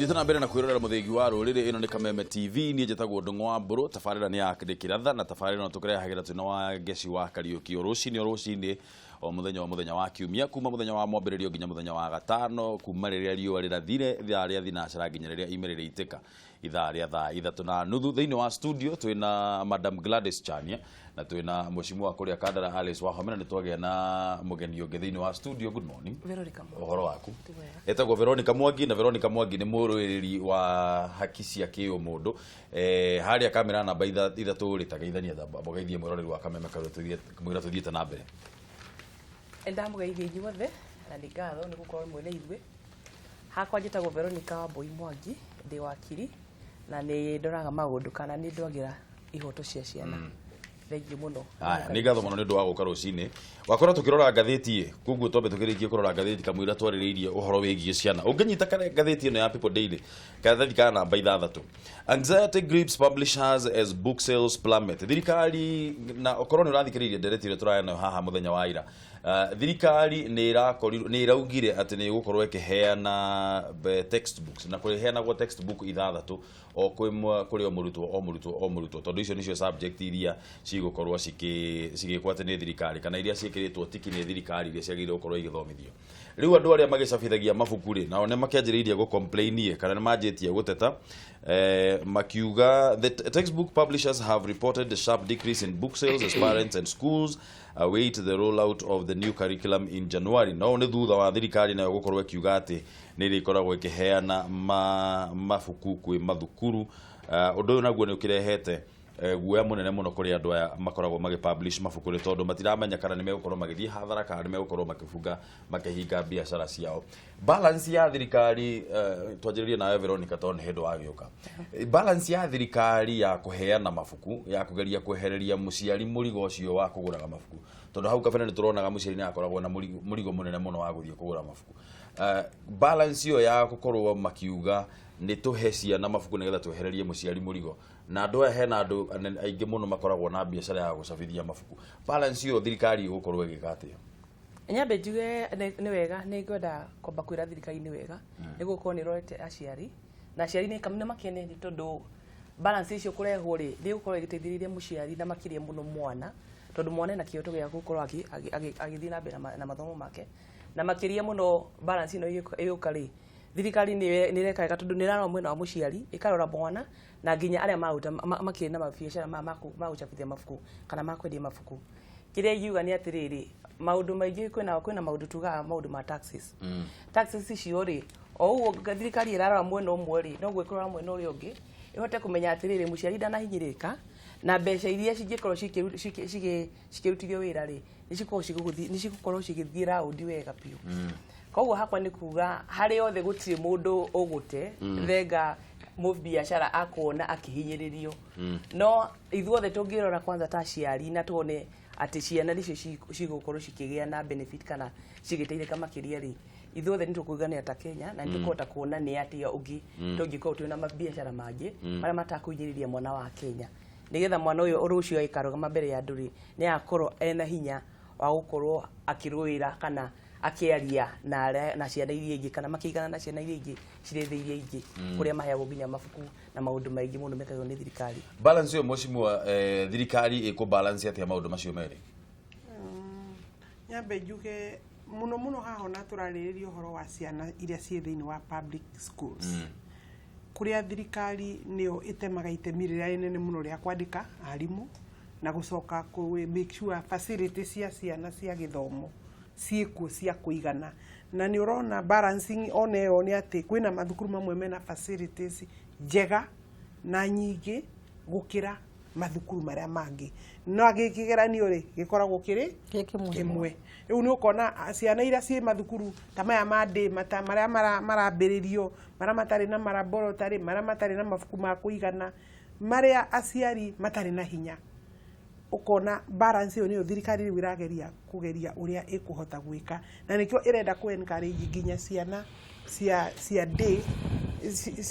Tũthiĩte mbere na kwĩrorera mũthĩgi wa rũrĩrĩ. Ĩno nĩ Kameme TV, niĩ njĩtagwo Ndung'u wa Mbũrũ. Tabarĩra nĩ ya Kĩratha na tabarĩra ĩno tũkũrehagĩra twĩna wa Ngeci wa Kariũki rũcinĩ o mũthenya wa Kiumia, kuma mũthenya wa mwambĩrĩrio nginya mũthenya wa Gatano, kuma rĩrĩa riũa rĩrathire ithaa rĩa thinacara nginya rĩrĩa ime rĩrĩitĩka ithaa rĩa thaa 3:30 thĩinĩ wa studio twĩna Madam Gladys Chania na twĩna Mheshimiwa wa kũrĩa Kandara Alice Wahome, na nĩtwagĩa na mũgeni ũngĩ thĩinĩ wa studio. Good morning. Veronica Mwangi. Ũhoro waku? Etagwo Veronica Mwangi, na Veronica Mwangi nĩ mũrũĩrĩri wa haki cia kĩũmũndũ. Harĩa kamera namba 3 ũrĩtageithania mbogeithie mwĩroreri wa Kameme mwĩra tũthiĩte na mbere. Ndamugeithia inyuothe na nĩ ngatho nĩ gũkorwo mwene ithuĩ. Hakwa njĩtagwo Veronica Wambui Mwangi, ndĩ wakiri na nĩ ndoraga maũndũ kana nĩ ndwagĩra ihoto cia ciana. Thengiũ mũno. Nĩ ngatho mũno nĩ ũndũ wa gũka rũcinĩ. Wakorwo tũkĩrora ngathĩti koguo twambe tũkĩrĩkie kũrora ngathĩti kamũira twarĩrĩirie ũhoro wĩgiĩ ciana. Ũngĩnyita ngathĩti ĩno ya People Daily ngathĩti kana namba 6. Anxiety grips publishers as book sales plummet. Thirikari na okorwo nĩ ũrathikĩrĩirie ndereti ĩrĩa tũraya nayo haha mũthenya wa ira. Thirikari nĩ ĩraugire atĩ nĩ ĩgũkorwo ĩkĩheana textbooks na kũheanagwo textbook 6 o kũrĩ o mũrutwo tondũ icio nĩcio subject iria cigũkorwo cigĩkwo atĩ nĩ thirikari kana iria ciĩkĩrĩtwo tiki nĩ thirikari iria ciagĩrĩirwo gũkorwo igĩthomithio. Rĩu andũ arĩa magĩcabithagia mabuku rĩ nao nĩ makĩanjĩrĩirie gũcomplainie kana nĩ manjĩtie gũteta makiuga the textbook publishers have reported a sharp decrease in book sales as parents and schools await the rollout of the new curriculum in January. No nĩ thutha wa thirikari nayo gũkorwo ĩkiuga atĩ nĩ ĩrĩkoragwo ĩkĩheana mabuku kwĩ mathukuru. Ũndũ ũyũ naguo nĩ ũkĩrehete guoya mũnene mũno kũrĩ andũ aya makoragwo magĩpublish mabuku rĩ tondũ matiramenya kana nĩ megũkorwo magĩthiĩ hathara kana nĩ megũkorwo makĩbunga makĩhinga biacara ciao. Balance ya thirikari twanjĩrĩrie nawe Veronica tondũ nĩ hĩndĩ wa gĩũka. Balance ya thirikari ya kũheana mabuku ya kũgeria kwehereria mũciari mũrigo ũcio wa kũgũraga mabuku tondũ hau kabere nĩ tũronaga mũciari nĩ akoragwo na mũrigo mũnene mũno wa gũthiĩ kũgũra mabuku. Balance iyo ya gũkorwo makiuga nĩ tũhe ciana mabuku nĩgetha twehererie mũciari mũrigo na andũ aya hena andũ aingĩ mũno makoragwo na biacara ya gũcabithia mabuku. Balance iyo thirikari ĩgũkorwo ĩgĩka atĩa? Nyambe njuge nĩ wega nĩ ngwenda kwamba kwĩra thirikari nĩ wega nĩ gũkorwo nĩ rorete aciari na aciari nĩ makenete tondũ balance icio kũrehwo rĩ nĩ gũkorwo ĩgĩteithĩrĩria mũciari na makĩria mũno mwana tondũ mwana na kĩhoto gĩa gũkorwo agĩthiĩ na mbere na mathomo make na makĩria mũno balance ĩno ĩgĩũka rĩ thirikari nĩ rekaga tondũ nĩ rarora mwena wa mũciari ĩkarora mwana na nginya arĩa makĩrĩ na mabiacara magũcabithia mabuku kana makwendia mabuku. Kĩrĩa ingiuga nĩ atĩrĩrĩ maũndũ maingĩ kwĩna maũndũ tugaga maũndũ ma taxes. Taxes icio rĩ o ũguo thirikari ĩrarora mwena ũmwe rĩ no gwĩkora mwena ũrĩa ũngĩ ĩhote kũmenya atĩrĩrĩ mũciari ndanahinyĩrĩka na mbeca iria cingĩkorwo cikĩrutithio wĩra rĩ nĩ cigũkorwo cigĩthiĩ raundi wega biũ. Koguo hakwa nĩ kuga harĩ othe gũtirĩ mũndũ ũgũte thenga mũbiacara akuona akĩhinyĩrĩrio. No ithuothe tũngĩrora kwanza ta aciari na tuone atĩ ciana nĩcio cigũkorwo cikĩgĩa na benefit kana cigĩteithĩka makĩria rĩ ithuothe nĩ tũkũigania ta Kenya na nĩ tũkũhota kuona nĩ atĩa ũngĩ tũngĩkorwo twĩna mabiacara mangĩ marĩa matakũhinyĩrĩria mwana wa Kenya nĩgetha mwana ũyũ rũciũ aikarũgama mbere ya andũ rĩ nĩ akorwo ena hinya wa gũkorwo akĩrũĩra kana akĩaria na ciana iria ingĩ kana makĩigana na ciana iria ingĩ cirĩ thĩ iria ingĩ kũrĩa maheagwo nginya mabuku na maũndũ maingĩ mũno mekagwo nĩ thirikari. Balance ũyũ Mheshimiwa thirikari ĩkũbalance atĩa maũndũ macio merĩ? Nyambe njuge mũno haha na tũrarĩrĩria ũhoro wa ciana iria ciĩ thĩinĩ wa public schools kũrĩa thirikari nĩyo ĩtemaga itemi rĩrĩa inene mũno rĩa kwandĩka arimũ na gũcoka make sure facility cia ciana cia gĩthomo ciĩkuo cia kũigana na nĩ ũrona balancing oneyo nĩ atĩ kwĩna mathukuru mamwe mena facilities njega na nyingĩ gũkĩra mathukuru marĩa mangĩ no agĩkĩgeranio rĩ gĩkoragwo kĩrĩ kĩmwe. Rĩu nĩ ũkona ciana iria ciĩ mathukuru ta maya ma ndĩ marĩa marambĩrĩrio marĩa matarĩ na laboratory marĩa matarĩ na mabuku ma kũigana marĩa aciari matarĩ na hinya ukona balance yo niyo thirikari rĩu ĩrageria kũgeria ũrĩa ĩkũhota gwĩka na nĩkĩo ĩrenda encourage nginya ciana cia day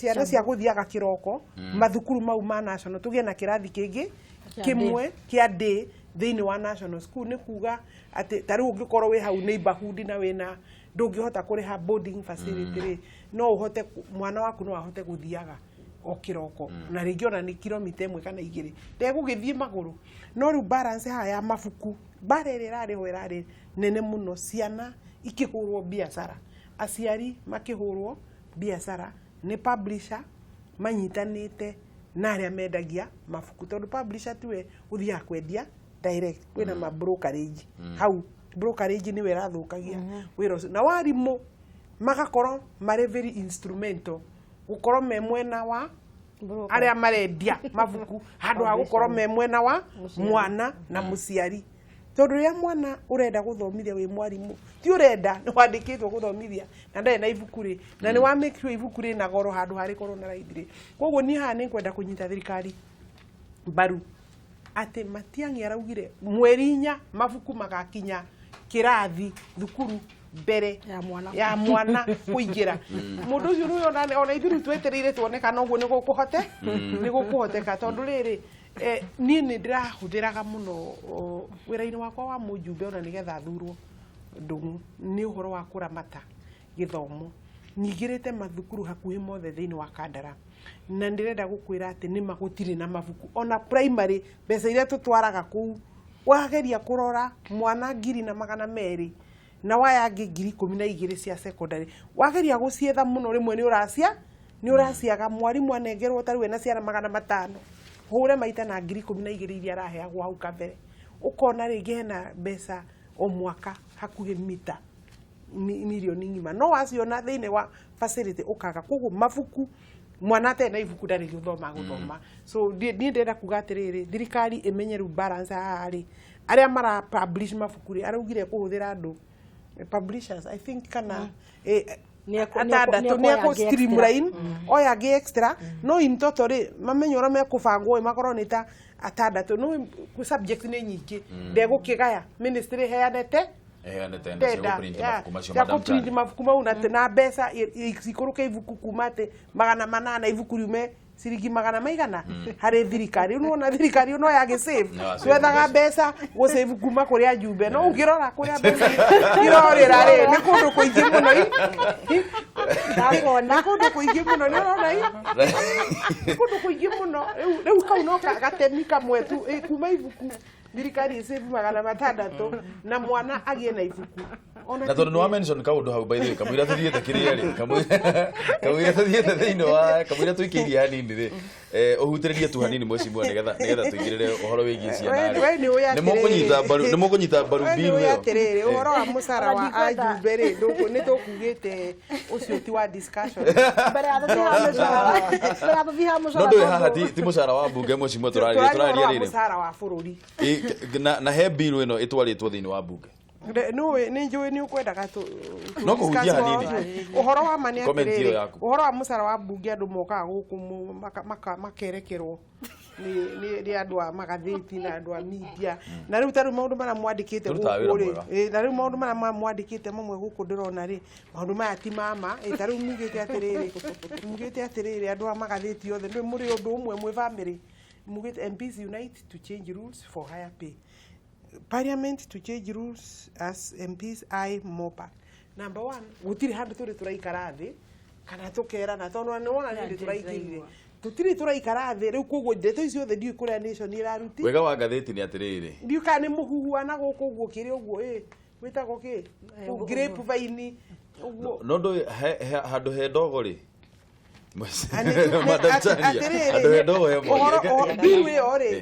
ciana cia gũthiaga kĩroko mathukuru mau ma national tũgĩe na kĩrathi kĩngĩ kĩmwe kĩa day thĩinĩ wa national school nĩ kuga atĩ tarĩu ũngĩkorwo wĩ hau neighborhood na wĩna ndungihota kuriha boarding facility ri no uhote mwana waku no ahote guthiaga o kiroko na ringi ona ni kilomita 1 kana 2 ndegugithie maguru no ru balance haya mafuku barere rari ho rari nene muno ciana ikihurwo biashara aciari makihurwo biashara ni publisher manyitanite na aria mendagia mafuku tondu publisher tiwe uthia kwendia direct kwina ma brokerage hau brokerage ni wera thukagia wira na warimu magakorwo mari very instrumental gukorwo me mwena wa aria marendia mabuku handu ha gukorwo me mwena wa mwana na muciari tondu ria mwana urenda guthomithia wi mwarimu ti urenda ni wandikitwo guthomithia na ndai na ibuku ri na ni wa make sure ibuku ri na goro handu hari korwo na raithiri koguo ni ha ni kwenda kunyita thirikari baru ate Matiang'i araugire mweri 4 mabuku magakinya kirathi thukuru mbere ya mwana kuingira mundu ucio ruyo ona ithiru twetereire tuoneka noguo ni gukuhoteka tondu riri ni ndirahudiraga muno wira-ini wakwa wa mujumbe ona nigetha thurwo ndungu ni uhoro wa kuramata githomo nyigirite mathukuru hakuhi mothe thiini wa Kandara na ndirenda gukwira ati ni magutiri na mabuku ona primary mbeca iria tutwaraga kuu wageria kurora mwana 200,000 na waya 12,000 cia secondary wageria gucietha muno rimwe ni uraciaga mwarimu anengerwo tariwe na ciana 500 hure maita na 12,000 iria araheagwo hau kabere ukona ringi hena mbeca o mwaka hakuhi mita milioni ngima no waciona thiini wa facility ukaga koguo mabuku mwana tena ibuku ndari guthoma so ni ndenda kuga atiriri thirikari imenyeru balance hari aria mara publish mabuku ri araugire kuhuthira andu publishers I think kana atandatu ni ako streamline oya gi extra no in total ri mamenyora me kubangwo makorwo ni ta atandatu no subject ni nyingi ndegukigaya ministry heanete print mabuku mau na mbeca ikuruke ibuku kuma ati 800 ibuku riume ciringi 100 hari thirikari unaona thirikari no ya gisave twethaga mbeca gusave kuma kuri ajumbe no ungirora kuri mbeca irorira ri ni kundu kuingi muno ndakona kundu kuingi muno ni urona kundu kuingi muno riu kau no gatemi kamwe tu kuma ibuku thirikari isave 600 na mwana agie na ibuku na tondu no mention kaundu hau by the way kamwira tuthiete kiria ri kamwira tuthiete thiini wa kamwira tuikiria hanini ri uhutiririe tu hanini mwecimu nigetha tuigirire uhoro wigi ciana ni mukunyita baru biru yo atiriri uhoro wa musara wa ajumbe ri ni tukugite ucio ti wa discussion mbere ya tuthiha musara no ndu haha ti musara wa bunge mwecimu turaria ri musara wa bururi na he biru ino itwaritwo thiini wa bunge no ni njui ni ukwendaga tu no kuhutia hanini uhoro wa mani atiriri uhoro wa musara wa bunge andu mokaga guku makerekerwo ni andu a magatheti na andu a media na riu taru maundu mara mwandikite guku ri na riu maundu mara mwandikite mamwe guku ndirona ri maundu maya ti mama taru mugite atiriri andu a magatheti othe ni muri undu umwe mwe family mugite MPs unite to change rules for higher pay Parliament to change rules as MPs I MOPA. Number 1, gutiri handu turi turaikara thi kana tukera na tondu ni wona ni turaikirire tutiri turaikara thi riu koguo ndeto icio the ndiu kuria nation iraruti wega wa gatheti ni atiriri ndiu kana muhuhuana guku guo kiri uguo witagwo ki grape vine uguo no ndo handu he ndogo ri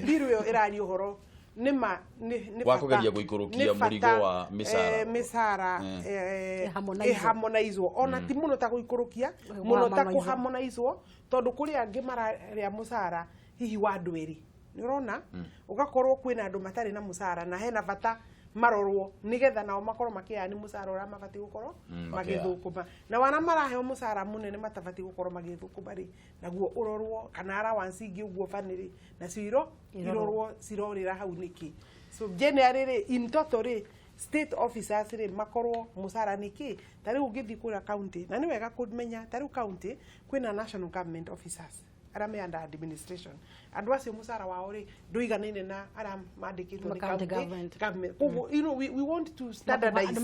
biru yo irari uhoro nima wa kugeria guikurukia murigo wa misara harmonizewo ona ti muno ta guikurukia muno ta kuharmonizewo tondu kuri angi mararia musara hihi wa andu eri ni urona ugakorwo kwina andu matari na musara na hena bata marorwo nigetha nao makorwo makiani musara ura mabati gukorwo magithukuma na wana maraheo musara munene matabati gukorwo magithukuma ri naguo urorwo kana ara wansingi uguo family na ciro irorwo cirorira hau niki so generally in total state officers ri makorwo musara niki tari ugithi kura county na ni wega kumenya tari county kwina national government officers ara me under administration andu acio musara wao ri nduiganaine na ara mandikitwo ni county government. You know, we want to standardize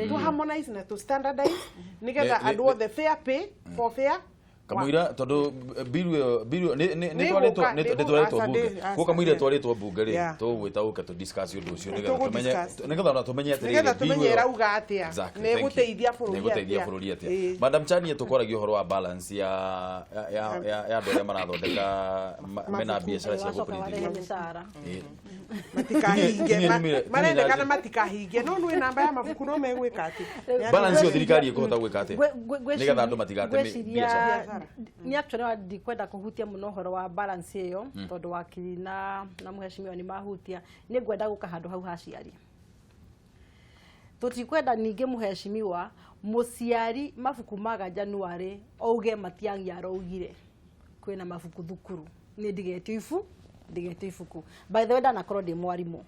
to harmonize na to standardize nigetha andu othe fair pay for fair kamwira tondu biru ni twaretwo bunge ko kamwira twaretwo bunge ri tugwita uka to discuss undu ucio nigetha tumenye nigetha tumenye rauga atia ne guteithia bururi atia. Madam Chania tukoragio horo wa balance ya andu aria marathondeka mena biashara cia gukũrithia matikahinge marenda kana matikahinge no nwe namba ya mabuku no megwika ati balance yo thirikari ikuhota gwika ati nigetha andu matigate biashara ni actually ndikwenda kuhutia muno horo wa balance iyo tondu wakiri na muheshimiwa ni mahutia ni ngwenda guka handu hau haciari tutikwenda ninge muheshimiwa muciari mabuku maga January ouge Matiang'i araugire kwina mabuku thukuru ni ndigetifu ibuku by the way ndanakorwo ndi mwarimu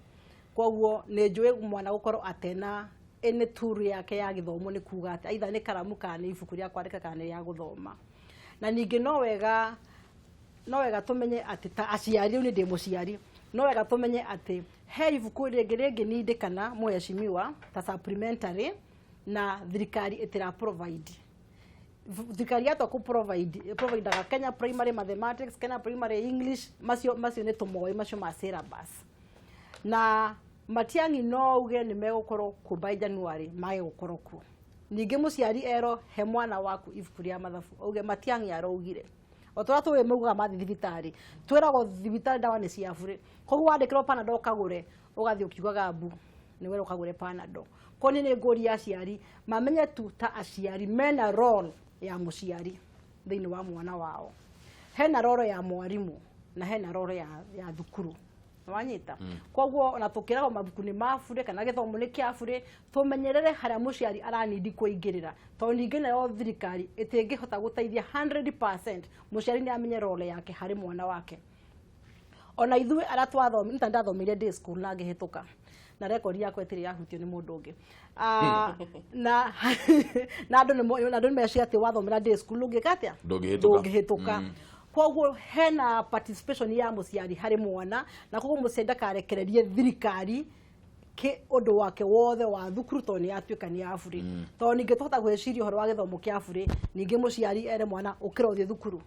koguo ni njui mwana gukorwo atena ene tour yake ya githomo ni kuga ati aitha ni karamu kana ibuku ria kwandika kana ya guthoma na ningi no wega tumenye ati ta aciari ni ndi muciari no wega tumenye ati he ibuku ringi nindikana muheshimiwa ta supplementary na thirikari itira provide thirikari yato ku provide Kenya primary mathematics, Kenya primary English macio ne tumoy macio ma syllabus na Matiang'i no uge ni megukorwo ku by January mage gukorwo ku ninge muciari ero he mwana waku ibuku ria mathabu uge Matiang'i araugire otwa tuwe muga mathi thibitari twerago thibitari dawa ni cia bure koguo wandikirwo Panadol kagure ugathi ukiugaga mbu ni wero kagure Panadol koni ni ngori aciari mamenye tu ta aciari mena role ya muciari thiini wa mwana wao hena role ya mwarimu na hena role ya thukuru wanyita koguo na tukirago mabuku ni mafure kana githomo ni kiafure tumenyerere haria muciari aranidi kuingirira to ninge na yo thirikari itingihota guteithia 100% muciari ni amenye role yake hari mwana wake ona ithuĩ ara twathomi ndathomeire day school na ngihituka na record yakwa itiri yahutio ni mundu ungi na andu ni meci ati wathomera day school ungikatia ndungihituka koguo hena participation ya muciari hari mwana na koguo muciari karekererie thirikari ke undu wake wothe wa thukuru to ni atuika ni afuri to ninge tuhota gweciria horo wa githomo kia afuri ninge muciari ere mwana ukira uthi thukuru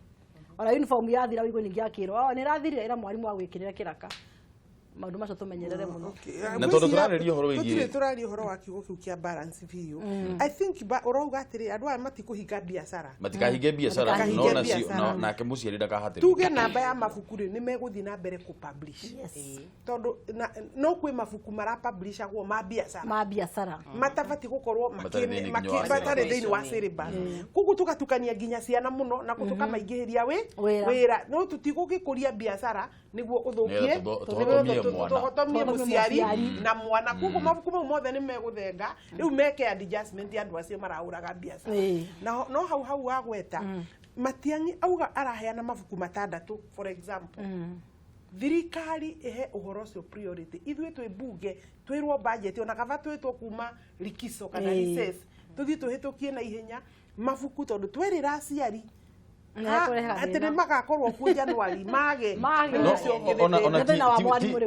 ona uniform ya thira wigo ninge akiro ni rathirira ira mwarimu wa gwikirira kiraka maundu macio tumenyerere muno na tondu turarerio horo wigie turarerio horo wa kiugo kiu kia balance view I think urauga atiri andu aya matikuhinga biashara matikahinge biashara no na nake muciari ndakahatiri tuge namba ya mabuku ri ni meguthi na mbere ku publish tondu no kwi mabuku mara publish agwo ma biashara matafati gukorwo makibata thiini wa syllabus kugu tugatukania nginya ciana muno na kutuka maingihiria wira no tutigugikuria biashara niguo uthukie tuhotomie muciari na mwana kugu mabuku mau mothe ni meguthenga riu meke adjustment andu acio marauraga biashara no hau wagweta Matiang'i auga araheana mabuku matandatu for example thirikari ihe uhoro cio priority ithuĩ twi bunge twirwo budget ona kava twitwo kuma likiso kana recess tuthi tuhitukie na ihenya mabuku tondu twerira aciari ati ni magakorwo ku January mage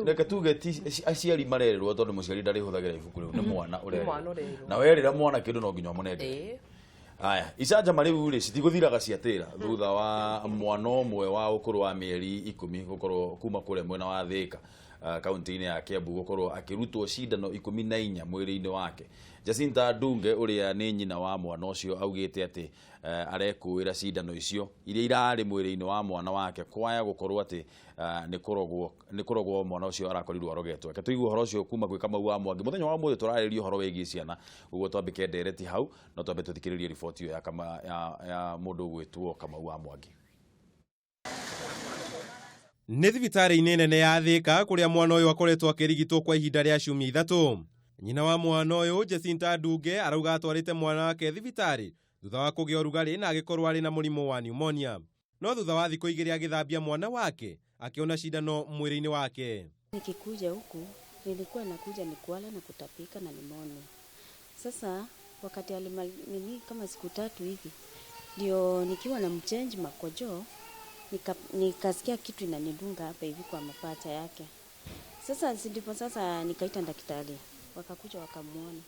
reke tuge aciari marererwo tondu muciari ndari huthagira ibuku riu ni mwana urererwo na werira mwana kindu no nginya munenge aya icanja mariu ri citiguthiraga ciatira thutha wa mwana umwe wa ukuru wa mieri 10 gukorwo kuma kure mwena wa Thika kaunti-ini ya Kiambu gukorwo akirutwo cindano 14 mwiri-ini wake. Jacinta Ndunge uria ni nyina wa mwana ucio augite ati arekuira cindano icio iria irari mwiri-ini wa mwana wake kwaya gukorwo ati ni kurogwo mwana ucio arakorirwo arogetwo. Ke tuigwe horo ucio kuma gwi Kamau wa Mwangi muthenya wa muthe turaririo horo wegi ciana uguo twambike ndereti hau no twambe tuthikiririe riboti iyo ya mundu gwitwo Kamau wa Mwangi. Nĩ thibitarĩ-inĩ nene ya Thika kũrĩa mwana ũyũ akoretwo akĩrigitwo kwa ihinda rĩa ciumia 3. Nyina wa mwana ũyũ Jacinta Ndunge arauga atwarĩte mwana wake thibitarĩ thutha wa kũgĩa ũrugarĩ na agĩkorwo arĩ na mũrimũ wa pneumonia. No thutha wa thikũ 2 agĩthambia mwana wake akiona cindano mwĩrĩ-inĩ wake. Nikikuja huku nilikuwa nakuja ni kuala na kutapika na pneumonia. Sasa wakati alimaliza kama siku 3 hivi ndio nikiwa na mchange makojo nikasikia kitu inanidunga hapa hivi kwa mapacha yake. Sasa ndipo sasa nikaita daktari, wakakuja wakamuona.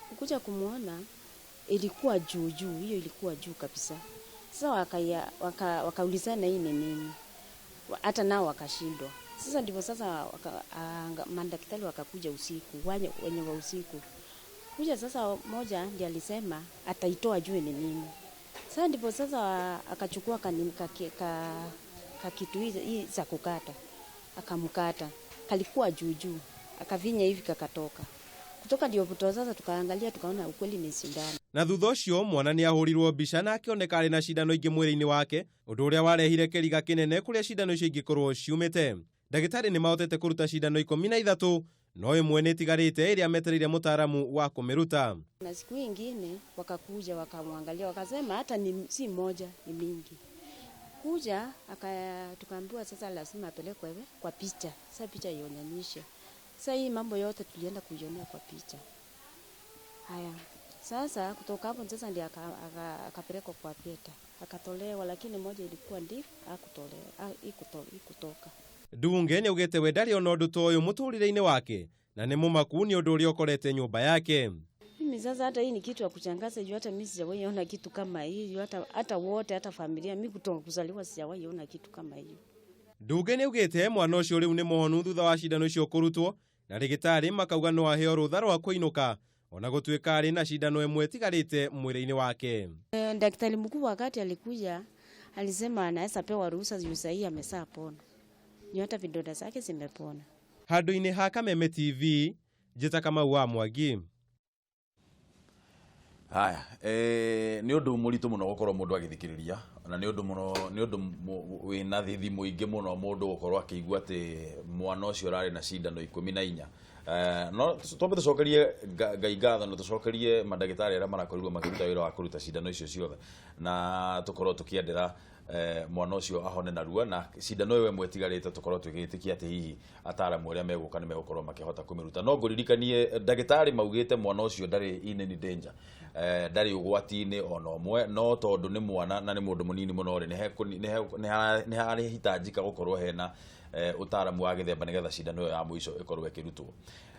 Kukuja kumuona ilikuwa juu, hiyo ilikuwa juu kabisa. Sasa wakaulizana hii ni nini? Hata nao wakashindwa. Sasa ndipo sasa madaktari wakakuja usiku, wenye wa usiku. Kuja sasa moja ndiye alisema ataitoa juu ni nini. Sasa ndipo sasa akachukua kitu hii za kukata. Akamkata. Kalikuwa juu, akavinya hivi kakatoka. Kutoka ndio puto sasa tukaangalia tukaona ukweli ni sindano. Na thutha ũcio mwana nĩ ahũrirwo mbica na akĩoneka arĩ na cindano ingĩ mwĩrĩ-inĩ wake, ũndũ ũrĩa warehire kĩriga kĩnene kũrĩa cindano icio ingĩkorwo ciumĩte. Ndagĩtarĩ nĩ mahotete kũruta cindano 13, no ĩmwe nĩ ĩtigarĩte ĩrĩa metereire mũtaaramu wa kũmĩruta. Na siku ingine wakakuja wakamwangalia wakasema hata si moja ni mingi. Kuja tukaambiwa sasa lazima apelekwe kwa picha. Sasa picha ionyeshe. Sasa hii mambo yote tulienda kuionea kwa picha. Haya. Sasa kutoka hapo sasa ndiye akapelekwa kwa Peter. Akatolewa lakini moja ilikuwa ndifu ikutoka. Ndunge nĩ augĩte we ndarĩ ona ũndũ ta ũyũ mũtũrĩre-inĩ wake na nĩ mũmaku nĩ ũndũ ũrĩa ũkorete nyũmba yake. Mimi sasa hata hii ni kitu ya kuchangaza juu hata mimi sijawahi ona kitu kama hii, hata familia mimi kutoka kuzaliwa sijawahi ona kitu kama hiyo. Ndunge nĩ augĩte mwana ũcio rĩu nĩ mũhonu thutha wa cindano icio kũrutwo na ndagĩtarĩ makauga no aheo rũtha rwa kũinũka ona gũtuĩka arĩ na cindano ĩmwe ĩtigarĩte mwĩrĩ-inĩ wake. Daktari mkuu wakati alikuja alisema anaweza pewa ruhusa juu sasa hii ameshapona. Ni hata vidonda zake zimepona. Handũ-inĩ ha Kameme TV, Njĩta Kamau wa Mwangi. Haya, nĩ ũndũ mũritũ mũno gũkorwo mũndũ agĩthikĩrĩria na nĩ ũndũ wĩna thithi mũingĩ mũno mũndũ gũkorwo akĩigua atĩ mwana ũcio ũrarĩ na cindano 14. No twambe tũcokerie Ngai ngatho na tũcokerie mandagĩtarĩ arĩa marakorirwo makĩruta wĩra wa kũruta cindano icio ciothe na tũkorwo tũkĩendera mwana ũcio ahone narua na cindano ĩyo ĩmwe ĩtigarĩte tũkorwo twĩgĩtĩkia atĩ hihi ataaramu arĩa megũka nĩ megũkorwo makĩhota kũmĩruta. No ngũririkanie ndagĩtarĩ maugĩte mwana ũcio ndarĩ in any danger, ndarĩ ũgwati-inĩ ona ũmwe, no tondũ nĩ mwana na nĩ mũndũ mũnini mũno nĩ harĩhitajika gũkorwo hena utaaramu wa gĩthemba nĩgetha cindano ĩyo ya mũico ĩkorwo ĩkĩrutwo.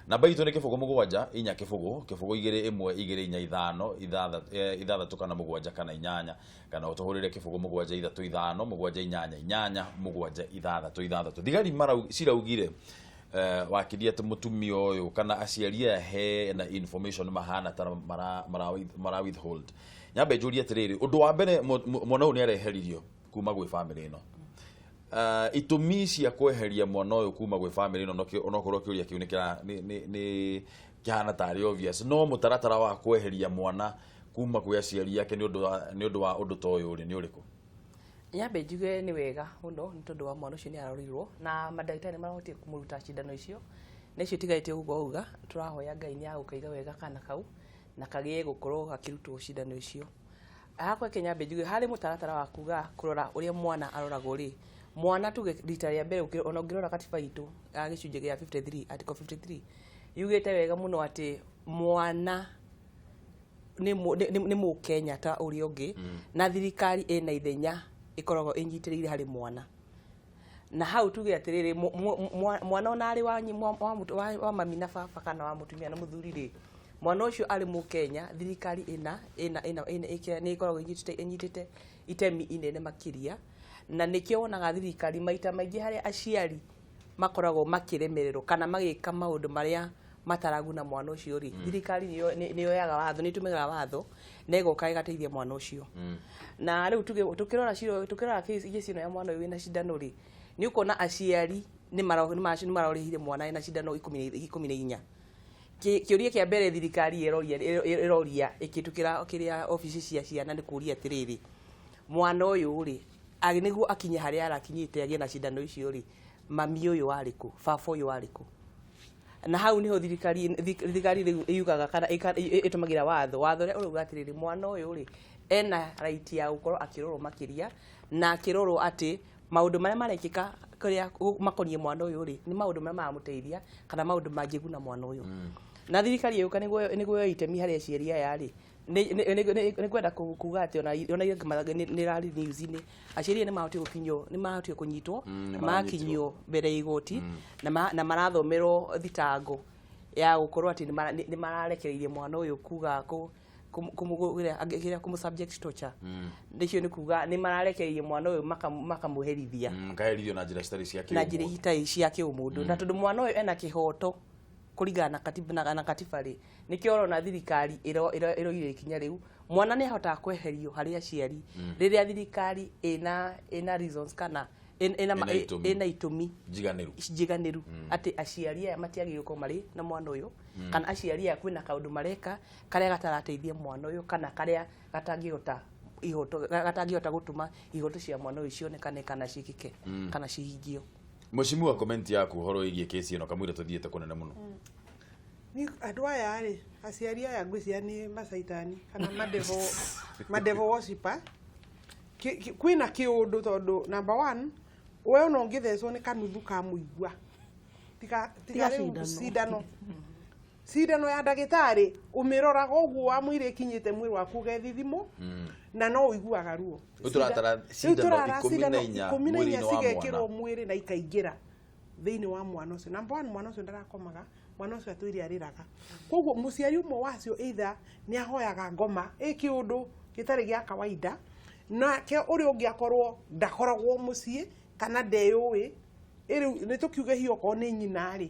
Namba itũ nĩ kĩbũgũ 7 4 kĩbũgũ 2 1 2 5 6 kana 7 kana 8 kana ũtũhũrĩre kĩbũgũ 7 3 5 7 8 8 7 6. Thigari ciraugire wakiria atĩ mũtumia ũyũ kana aciari ahe na information mahana ta mara withhold. Nyambe njũrie atĩrĩrĩ, ũndũ wa mbere mwana ũyũ nĩ areheririo kuma gwĩ family ĩno. Itũmi cia kweheria mwana ũyũ kuma gwĩ family ĩno onokorwo kĩũria kĩu nĩ kĩhana tarĩ obvious, no mũtaratara wa kweheria mwana kuma gwĩ aciari yake nĩ ũndũ wa ũndũ ta ũyũ nĩ ũrĩkũ? Nyambe njuge nĩ wega mũno nĩ tondũ wa mwana ũcio nĩ arorirwo na mandagĩtarĩ marahotire kũmũruta cindano icio na icio tigarĩte ũguo auga. Tũrahoya Ngai nĩ agũkaiga wega kana kau na kagĩe gũkorwo gakĩrutwo cindano icio. Hakwa Nyambe njuge harĩ mũtaratara wa kuga kũrora ũrĩa mwana aroragwo rĩ, mwana tuge rita rĩa mbere ona ũngĩrora katiba itũ gĩcunjĩ gĩa 53 article 53 yugĩte wega mũno atĩ mwana nĩ Mũkenya ta ũrĩa ũngĩ na thirikari ĩna ithenya ikoragwo inyitĩrĩire harĩ mwana. Na hau tuge atĩrĩrĩ mwana ona arĩ wa mami na baba kana wa mũtumia na mũthuri rĩ, mwana ũcio arĩ Mũkenya, thirikari nĩ ikoragwo inyitĩte itemi inene makĩria. Na nĩkĩo wonaga thirikari maita maingĩ harĩa aciari makoragwo makĩremererwo kana magĩka maũndũ marĩa mataraguna mwana ũcio rĩ, thirikari nĩ yoyaga watho, nĩ ĩtũmĩraga watho na ĩgoka ĩgateithia mwana ũcio. Na rĩu tukĩrora case ĩno ya mwana ũyũ wĩna cindano rĩ, nĩ ũkuona aciari nĩ marorĩhire mwana ena cindano 14. Kĩũria kĩa mbere thirikari ĩroria ĩkĩtukĩra kĩrĩa ofici cia ciana nĩ kũria atĩrĩrĩ, mwana ũyũ rĩ nĩguo akinye harĩa arakinyĩte agĩe na cindano icio rĩ, mami ũyũ warĩ kũ, baba ũyũ warĩ kũ? Na hau niho thirikari rĩu yugaga kana ĩtũmagĩra watho ũrĩa ũrauga atĩrĩrĩ, mwana ũyũ rĩ ena right ya gũkorwo akĩrorwo makĩria na akĩrorwo atĩ maũndũ marĩa marekĩka kũrĩa makoniĩ mwana ũyũ rĩ nĩ maũndũ marĩa maramũteithia kana maũndũ mangĩguna mwana ũyũ. Na thirikari yũka nĩguo itemi harĩ aciari aya rĩ, nĩ kwenda kuga atĩ ona nĩ rari news-inĩ aciari nĩ mahotire kũnyitwo magakinyio mbere ya igoti na marathomerwo thitango ya gũkorwo atĩ nĩ mararekereirie mwana ũyũ kuga kũmũ-subject torture. Nĩcio nĩ kuga nĩ mararekereirie mwana ũyũ makamũherithia makaherithio na njĩra citarĩ cia kĩũmũndũ, na tondũ mwana ũyũ ena kĩhoto kũringana na katiba rĩ, nĩkĩo ũrona thirikari ĩroire ikinya rĩu mwana nĩ ahotaga kweherio harĩ aciari rĩrĩa thirikari ĩna reasons kana ĩna itũmi njiganĩru atĩ aciari aya matiagĩrĩirwo gũkorwo marĩ na mwana ũyũ kana aciari aya kwĩna kaũndũ mareka karĩa gatarateithia mwana ũyũ kana karĩa gatangĩhota gũtũma ihoto cia mwana ũyũ cionekane kana cikĩke kana cihingio. Mheshimiwa, comment yaku horo igie kesi ĩno kamwĩra tuthiĩte kũnene mũno. Ni andũ aya rĩ, aciari aya ngwĩciria nĩ macaitani kana madevo worshiper. Kwĩna kĩũndũ tondũ number 1 we ona ũngĩthecwo nĩ kanuthu ka mũigua tiga cindano ya ndagĩtarĩ ũmĩroraga ũguo wa mwĩrĩ kinyĩte mwĩrĩ waku gethithimo na no ũiguaga ruo. Ũtũratara cindano 14 mwĩrĩ-inĩ cigekĩrwo mwĩrĩ na ikaingĩra thĩinĩ wa mwana ũcio. Number 1 mwana ũcio ndarakomaga, mwana ũcio atũire arĩraga. Koguo mũciari ũmwe wacio either nĩ ahoyaga ngoma kĩũndũ gĩtarĩ gĩa kawaida nake ũrĩa ũngĩ akorwo ndakoragwo mũciĩ kana ndeyũĩ nĩ tũkiuge hiyo ko nĩ nyina rĩ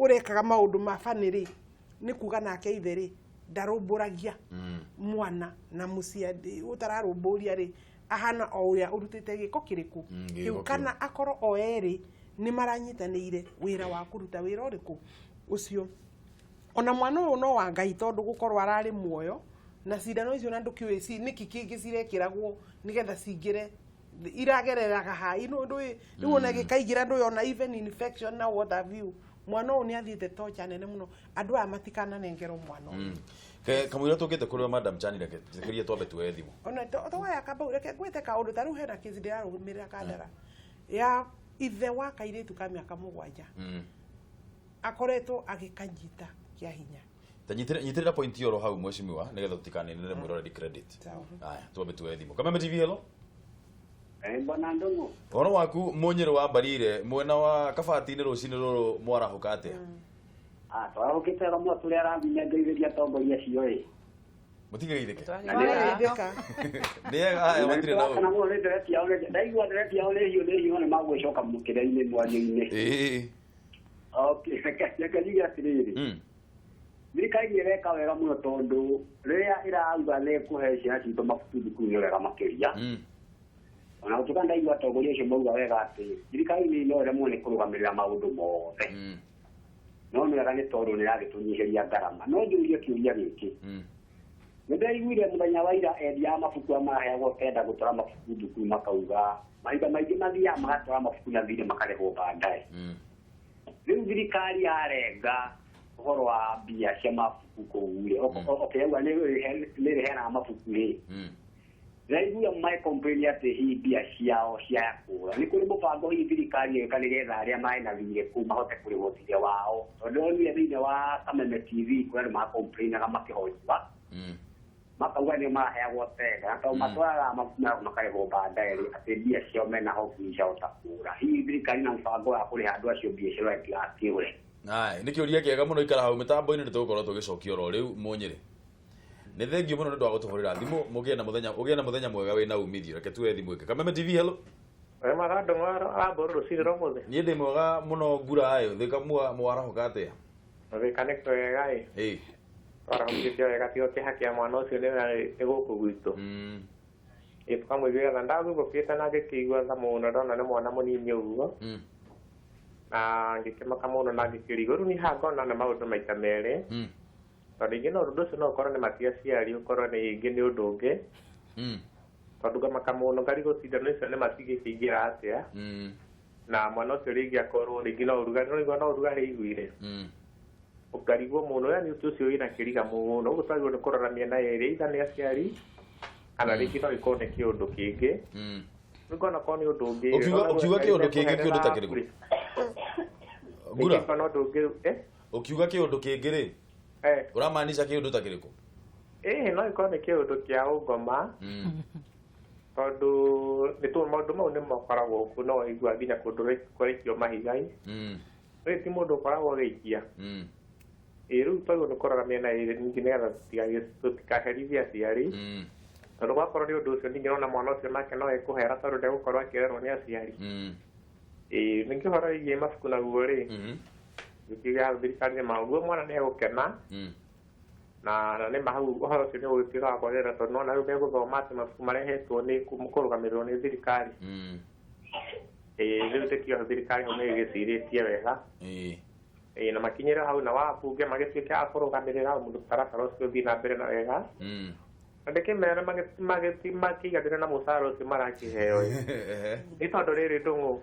ũrekaga maũndũ ma family nĩ kuga nake ithe rĩ ndarũmbũragia mwana na mũciari ũtararũmbũria rĩ ahana o ũrĩa ũrutĩte gĩko kĩrĩkũ kĩu kana akorwo o erĩ nĩ maranyitanĩire wĩra wa kũruta wĩra ũrĩkũ ũcio. Ona mwana ũyũ no wa Ngai tondũ gũkorwo ararĩ muoyo na cindano icio na ndũkĩũĩ nĩkĩ kĩngĩ cirekĩragwo nĩgetha cingĩre iragereraga hai rĩu ona gĩkaingĩra ndũyona even infection na what have you. Mwana ũyũ nĩ athiĩte torture nene mũno, andũ aya matikananengerwo mwana ũyũ. Kamwĩra tũkĩte kũrĩ Madam Chani rekeria twambe tuoe thimũ. Ona tawaya kambau reke gwĩte kaũndũ tarĩu hena kĩci ndĩrarũmĩrĩra Kandara ya ithe wa kairĩtu ka mĩaka 7 akoretwo agĩkanyita kĩa hinya. Nyitĩrĩra point yoro hau mheshimiwa nĩgetha tutikanenere mwĩroreri credit. Haya twambe tuoe thimũ. Kameme TV hello. Bwana Ndungu. Horo waku Mũnyĩrĩ wa Mbarire mwena wa Kabati-inĩ rũcinĩ rũrũ mwarahũka atĩa? Twarahũkĩte ramwe tũrĩa arathimengeithĩria atongoria acio ĩ. Mũtigeithĩke. Nĩega aya matirĩ na kana mũno nĩ ndereti yao ndaigua ndereti yao nĩ hiũ nĩ magwĩcoka mũkĩra-inĩ mwario-inĩ. Okay, reke atĩrĩrĩ. Thirikari ĩreka wega mũno tondũ rĩrĩa ĩrauga nĩ kũhe ciana citũ mabuku thukuru nĩ wega makĩria. Ona gũtuĩka ndaigua atongoria acio mauga wega atĩ thirikari nĩ ĩno nĩ kũrũgamĩrĩra maũndũ mothe. No nĩ wega nĩ tondũ nĩ ĩragĩtũnyihĩria ngarama. No njũrie kĩũria gĩkĩ. Nĩ ndaiguire mũthenya wa ira endia mabuku maheagwo kenda gũtwara mabuku thukuru makauga mahinda maingĩ mathiaga magatwara mabuku na thirĩ makarĩhwo baadaye. Rĩu thirikari yarenga ũhoro wa mbia cia mabuku kũu rĩ ũkĩigua nĩ ĩrĩheanaga mabuku rĩ ndaigua complain atĩ hihi mbia ciao ciakũra. Nĩ kũrĩ mũbango hihi thirikari ĩka nĩgetha arĩa marĩ na thirĩ kũu mahote kũrĩhwo thirĩ wao. Tondũ nĩonire thĩinĩ wa Kameme TV kũrĩa andũ macomplainaga makĩhoiwa makauga nĩ maheagwo tenda tondũ matwaraga mabuku makarĩhwo baadaye atĩ mbia ciao mena hofu nĩciahota kũra. Hihi thirikari na mũbango wa kũrĩha andũ acio mbia ciao ĩtigakĩũre. Nĩ kĩũria kĩega mũno ikara hau mĩtambo-inĩ nĩ tũgũkorwo tũgĩcokia oro rĩu Mũnyĩrĩ. Nĩ thengio mũno nĩ ũndũ wa gũtũhũrĩra thimũ mũgĩe na mũthenya mwega wĩna umithio. Reke tuoe thimũ ĩngĩ. Kameme TV hello. Marandu mwarambũrũ rũcinĩ rwa mũthĩ. Niĩ ndĩ mwega mũno ngura ayo thĩka mwarahũka atĩa? Thĩka nĩ kwega ĩ. Twarahũkĩte wega tiga kĩeha kĩa mwana ũcio nĩ gũkũ gwitũ. Tũkamũiguaga ndaguthũkĩte na ngĩkĩigua tha mũno ndona nĩ mwana mũnini ũguo. Na ngĩkĩmaka mũno na ngĩkĩrigwo rĩu niĩ haha ngona nĩ maũndũ maita merĩ. Tondũ ingĩ no ũndũ ũcio no ũkorwo nĩ matiaciari ũkorwo nĩ ingĩ nĩ ũndũ ũngĩ. Tondũ ngamaka mũno ngarigwo cindano icio nĩ matigĩkĩingĩra atĩa. Na mwana ũcio rĩngĩ akorwo rĩngĩ no ũrugarĩ iguire. Ũkarigwo mũno yani ũndũ ũcio wĩna kĩriga mũno ũguo twagĩrĩirwo nĩ kũrora mĩena yerĩ either nĩ aciari kana rĩngĩ no ĩkorwo nĩ kĩũndũ kĩngĩ. Rĩu ngona korwo nĩ ũndũ ũngĩ. Ũkiuga kĩũndũ kĩngĩ kĩũndũ ta kĩrĩkũ? Ngura. Ũkiuga kĩũndũ kĩngĩ rĩ? Ũramaanisha kĩũndũ ta kĩrĩkũ? no ikorwo nĩ kĩũndũ kĩa ũngoma tondũ nĩ maũndũ mau nĩ makoragwo kuo no igua nginya kũndũ kũreikio mahigai rĩu ti mũndũ ũkoragwo gĩikia rĩu twaigua nĩ kũrora mĩena ĩrĩ ningĩ nĩgetha tũtikaherithia aciari tondũ gwakorwo nĩ ũndũ ũcio ningĩ nona mwana ũcio nake no ekũhera tondũ ndegũkorwo akĩrerwo nĩ aciari ningĩ ũhoro wĩgiĩ mabuku naguo rĩ gĩkiga thirikari nĩ maũndũ mwana nĩ egũkena na nĩ mahau ũhoro ũcio nĩ ũgũtuĩka wa kwagĩrĩra tondũ nona rĩu megũthoma atĩ mabuku marehetwo nĩ kũrũgamĩrĩrwo nĩ thirikari rĩu tĩkio thirikari hau nĩ ĩgĩcirĩtie wega na makinyĩre hau na wabunge magĩtuĩke a kũrũgamĩrĩra mũtaratara ũcio ũthiĩ na mbere na wega na ndĩkĩmera makĩiganĩra na mũcara ũcio marakĩheo nĩ tondũ rĩrĩ ndũng'ũ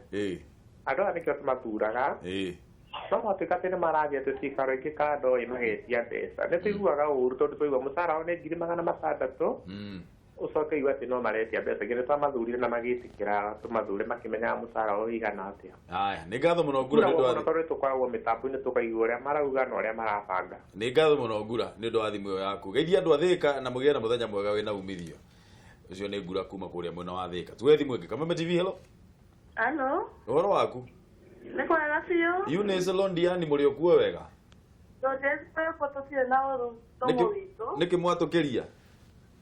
andũ aya nĩkĩo tũmathuraga no matuĩka atĩ nĩ marathiĩ atĩ cikaro ingĩ kando magetia mbeca nĩ tũiguaga ũũru tondũ twaigua mũcara wao nĩ 600,000 ũcoke igua atĩ no maretia mbeca ingĩ nĩ twamathurire na magĩtĩkĩra tũmathure makĩmenyaga mũcara wao ũigana atĩa nĩ ngatho mũno Ngura tondũ tũkoragwo mĩtambo-inĩ tũkaigua ũrĩa marauga na ũrĩa marabanga nĩ ngatho mũno Ngura nĩ ũndũ wa thimũ ĩyo yaku geithia andũ a Thĩka na mũgĩe na mũthenya mwega wĩna umithio ũcio nĩ Ngura kuma kũrĩa mwena wa Thĩka tuwe thimũ ĩngĩ Kameme TV hello ũhoro waku nĩ kwega biũ Eunice Londiani mũrĩ okuo wega nĩkĩ mwatũkĩria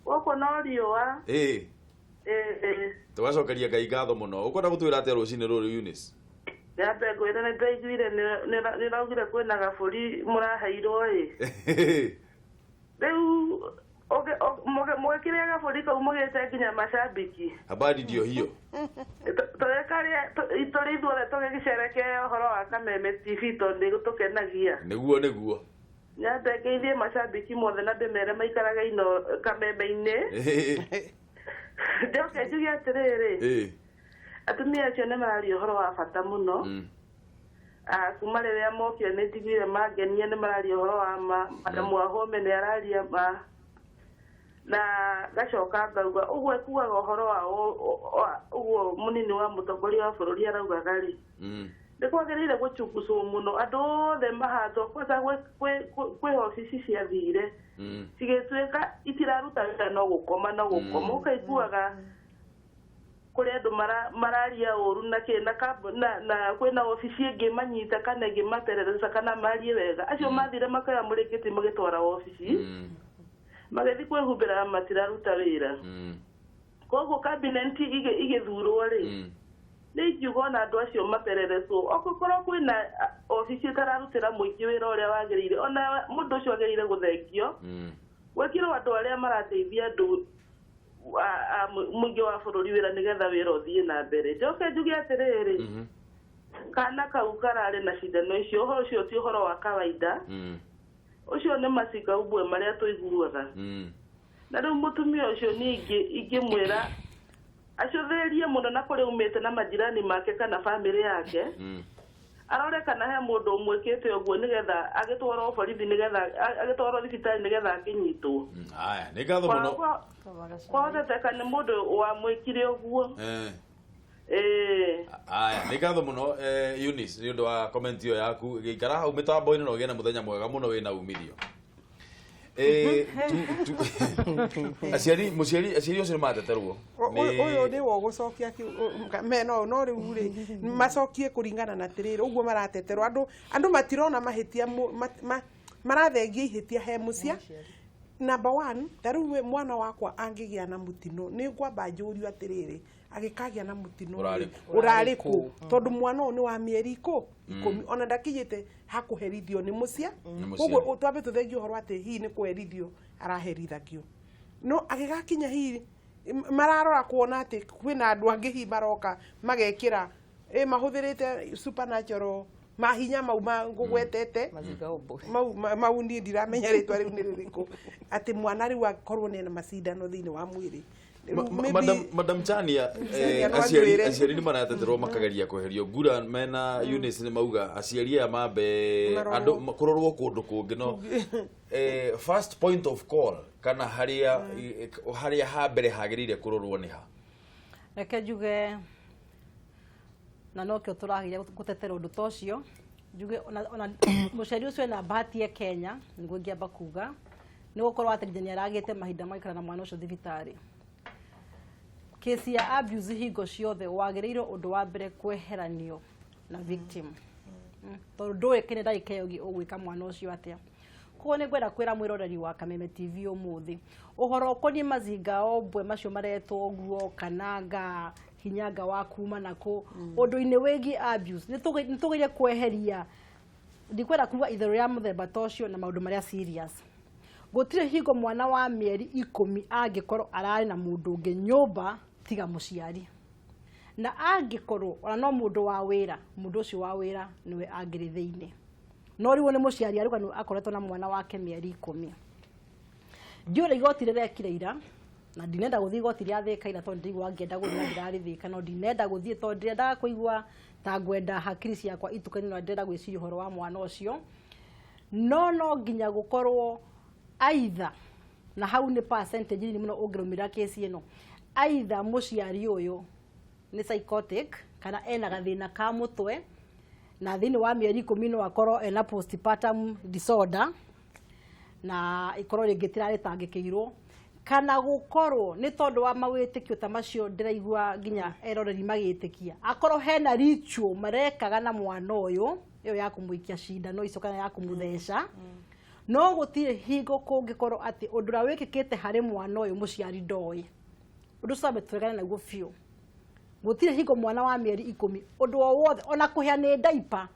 gũkũ no riũa tũgacokeria Ngai ngatho mũno ũkwenda gũtwĩra atĩa rũcinĩ rũrũ Eunice nyambe ngwĩre nĩ ndaiguire nĩ raugire kwĩna gabũri mũraheirwo rĩu mũgĩkĩrĩa gabũri kau mũgĩte nginya macambiki habari ndio hiyo tũrĩ ithuothe tũgĩgĩcerekea ũhoro wa Kameme TV tondũ tũkenagia nĩguo nyambe ngeithie macambiki mothe na ndĩmere maikaraga ino Kameme-inĩ njoke njuge atĩrĩrĩ atumia acio nĩ mararia ũhoro wa bata mũno kuma rĩrĩa mokire nĩ njiguire mangenia nĩ mararia ũhoro wa madamu Wahome nĩ araria na gacoka ngauga ũguo ekuaga ũhoro wa ũguo mũnini wa mũtongoria wa bũrũri araugaga rĩ nĩ kwagĩrĩire gũchunguzwo mũno andũ othe mahathwo kwanza kwĩ obici cia thire cigĩtuĩka itiraruta wĩra no gũkoma ũkaiguaga kũrĩ andũ mararia ũru na kwĩna obici ĩngĩ manyita kana ĩngĩ materereza kana marie wega acio mathire makaya mũrĩkĩti magĩtwara obici magĩthi kwĩhumbĩra matiraruta wĩra koguo cabinet igĩthurwo rĩ nĩ ingiuga ona andũ acio mapererezwo okorwo kwĩna obici ĩtararutĩra mũingĩ wĩra ũrĩa wagĩrĩire ona mũndũ ũcio agĩrĩire gũthengio gwĩkĩrwo andũ arĩa marateithia andũ mũingĩ wa bũrũri wĩra nĩgetha wĩra ũthiĩ na mbere njoke njuge atĩrĩrĩ kana kau kararĩ na cindano icio ũhoro ũcio ti ũhoro wa kawaida ũcio nĩ macinga ubwe marĩa tũiguaga na rĩu mũtumia ũcio ningĩ ingĩmwĩra acũthĩrĩrie mũno na kũrĩa umĩte na majirani make kana bamĩrĩ yake arore kana he mũndũ ũmwĩkĩte ũguo nĩgetha agĩtwarwo borithi nĩgetha agĩtwarwo thibitarĩ nĩgetha akĩnyitwo nĩ ngatho mũno kwahoteteka nĩ mũndũ wamwĩkire ũguo nĩ ngatho mũno Eunice nĩ ũndũ wa comment ĩyo yaku gĩikara hau mĩtambo-inĩ na ũgĩe na mũthenya mwega mũno wĩna umithio aciari ũcio nĩ mateterwo ũyũ nĩ wo gũcokia mena ũyũ no rĩu rĩ macokie kũringana na tĩrĩrĩ ũguo marateterwo andũ matirona mahĩtia marathengia ihĩtia he mũcia number 1 tarĩu mwana wakwa angĩgĩa na mũtino nĩ ngwamba njũrio atĩrĩrĩ agĩkagĩa na mũtino ũrarĩ kũ tondũ mwana ũyũ nĩ wa mĩeri 10 ona ndakinyĩte hakũherithio nĩ mũcia koguo twambe tũthengie ũhoro atĩ hihi nĩ kũherithio araherithagio no agĩgakinya hihi mararora kuona atĩ kwĩna andũ angĩ hihi maroka magekĩra mahũthĩrĩte supernatural mahinya mau ngũgwetete mau niĩ ndiramenya rĩtwa rĩu nĩ rĩrĩkũ atĩ mwana rĩu akorwo nĩ na macindano thĩinĩ wa mwĩrĩ Madam Chania aciari nĩ marateterwo makageria kweherio Ngura mena Eunice nĩ mauga aciari aya mambe andũ kũrorwo kũndũ kũngĩ no first point of call kana harĩa ha mbere hagĩrĩire kũrorwo nĩ ha reke njuge na no kĩo tũrageria gũtetera ũndũ ta ũcio njuge ona mũciari ũcio ena bahati ya Kenya nĩguo ngĩamba kuga nĩ gũkorwo atĩ nginya aragĩte mahinda maikara na mwana ũcio thibitarĩ. Kesi ya abuse hingo ciothe wagĩrĩirwo ũndũ wa mbere kweheranio na victim. Tondũ ndũĩ kĩnĩ ndagĩka ĩyo ũgwĩka mwana ũcio atĩa. Koguo nĩ ngwenda kwĩra mwĩroreri wa Kameme TV ũmũthĩ ũhoro ũkoniĩ mazinga ombwe macio maretwo ũguo kananga hinyanga wa kuma nako ũndũ-inĩ wĩgiĩ abuse nĩ tũgĩire kweheria ndikwenda kuga itherũ rĩa mũthemba ta ũcio na maũndũ marĩa serious. Gũtirĩ hingo mwana wa mĩeri 10 angĩkorwo ararĩ na mũndũ ũngĩ nyũmba tiga mũciari. Na angĩkorwo ona no mũndũ wa wĩra, mũndũ ũcio wa wĩra nĩwe angĩrĩ thĩinĩ. No rĩu nĩ mũciari arũga akoretwo na mwana wake mĩeri 10. Ndiũrĩ igoti rĩrekire ira na ndinenda gũthiĩ igoti rĩa Thĩka ira tondũ ndigua ngĩenda gũthiĩ na ndĩrarĩ Thĩka no ndinenda gũthiĩ tondũ ndĩrendaga kũigua ta ngwenda hakiri ciakwa itukanio na ndĩrenda gwĩciria ũhoro wa mwana ũcio. No nginya gũkorwo aitha na hau nĩ percentage nini mũno ũngĩrũmĩrĩra kesi ĩno. Aitha mũciari ũyũ nĩ psychotic kana ena gathĩna ka mũtwe na thĩinĩ wa mĩeri 10 no akorwo ena postpartum disorder na ikorwo rĩngĩ tirarĩtangĩkĩirwo kana gũkorwo nĩ tondũ wa mawĩtĩkio ta macio ndĩraigua nginya eroreri magĩtĩkia akorwo hena ritual marekaga na mwana ũyũ ĩyo ya kũmũikia cindano icio kana ya kũmũtheca. No gũtirĩ hingo kũngĩkorwo atĩ ũndũ ũrĩa wĩkĩkĩte harĩ mwana ũyũ mũciari ndoĩ. Ũndũ ũcio twegana naguo biũ. Gũtirĩ hingo mwana wa mĩeri 10 ũndũ o wothe ona kũhĩa nĩ diaper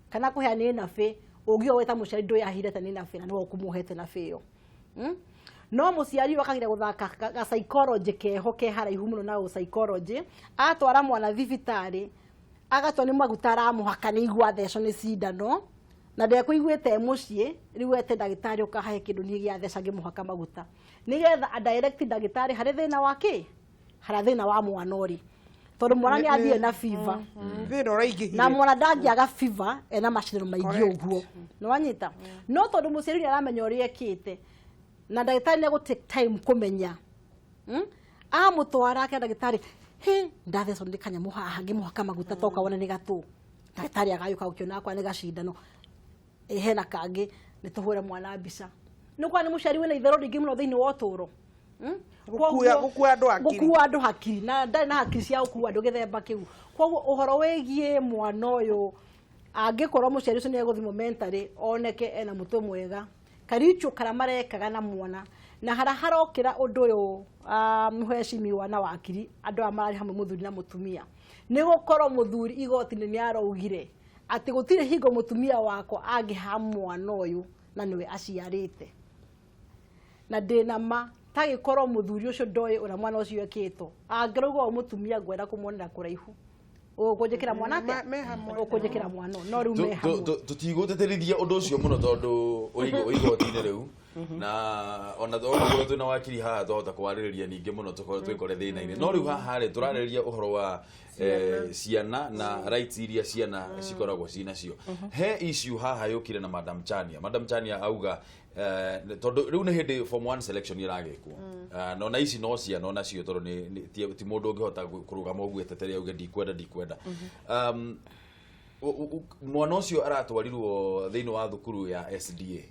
kana kũhĩa nĩ nabe ũngĩo weta mũciari ndũĩ ahire ta nĩ nabe na no ũkũmũhete nabe ĩyo. No mũciari wakagira gũthaka ga psychology keho ke haraihu mũno na psychology atwara mwana thibitarĩ agatwa nĩ maguta aramũhaka nĩ igwa thecwo nĩ cindano na ndekũiguĩte mũciĩ rĩu ete ndagĩtarĩ ũkahe kĩndũ niĩ gĩa theca ngĩmũhaka maguta nĩgetha direct ndagĩtarĩ harĩ thĩna wake harĩ thĩna wa mwana ũrĩ tondũ mwana nĩ athiĩ na fever na mwana ndangĩaga fever ena macindano maingĩ ũguo nĩ wanyita no tondũ mũciari nĩ aramenya ũrĩa ekĩte na ndagĩtarĩ nĩ gũtake time kũmenya amũtwara ke ndagĩtarĩ ndathecwo nĩ kanyamũ haha ngĩmũhaka maguta toka wona nĩ gatũ ndagĩtarĩ agayũka gũkĩona akwa nĩ gacindano hena kangĩ nĩ tũhũre mwana mbica nĩ kwa nĩ mũciari wĩna itherũ rĩingĩ mũno thĩinĩ wa ũtũũro gũkua andũ hakiri na ndarĩ na hakiri cia gũkua andũ gĩthemba kĩu. Koguo ũhoro wĩgiĩ mwana ũyũ angĩkorwo mũciari ũcio nĩ egũthimwo mentally oneke ena mũtwe mwega karicho kara marekaga na mwana na harokĩra ũndũ ũyũ mũhecimiwa na wakiri andũ a marĩ hamwe mũthuri na mũtumia nĩ gũkorwo mũthuri igoti-inĩ nĩ araugire atĩ gũtirĩ hingo mũtumia wakwa angĩha mwana ũyũ na nĩwe aciarĩte na ndĩna ma tagĩkorwo mũthuri ũcio ndoĩ ũrĩa mwana ũcio ekĩtwo angĩrauga mũtumia ngwenda kũmuonera kũraihu ũkũnjĩkĩra mwana atĩa ũkũnjĩkĩra mwana no rĩu me hamwe tũtigũteterithia ũndũ ũcio mũno tondũ igoti-inĩ rĩu na ona tondũ twĩna wakiri haha twahota kwarĩrĩria ningĩ mũno twĩkore thĩna-inĩ no rĩu haha rĩ tũrarĩrĩria ũhoro wa ciana na rights iria ciana cikoragwo cinacio. He issue haha yũkire na Madam Chania auga tondũ rĩu nĩ hĩndĩ form 1 selection iragĩkwo no na ici no ciana onacio tondũ ti mũndũ ũngĩhota kũrũgama ũguo etetere auge ndikwenda mwana ũcio aratwarirwo thĩinĩ wa thukuru ya SDA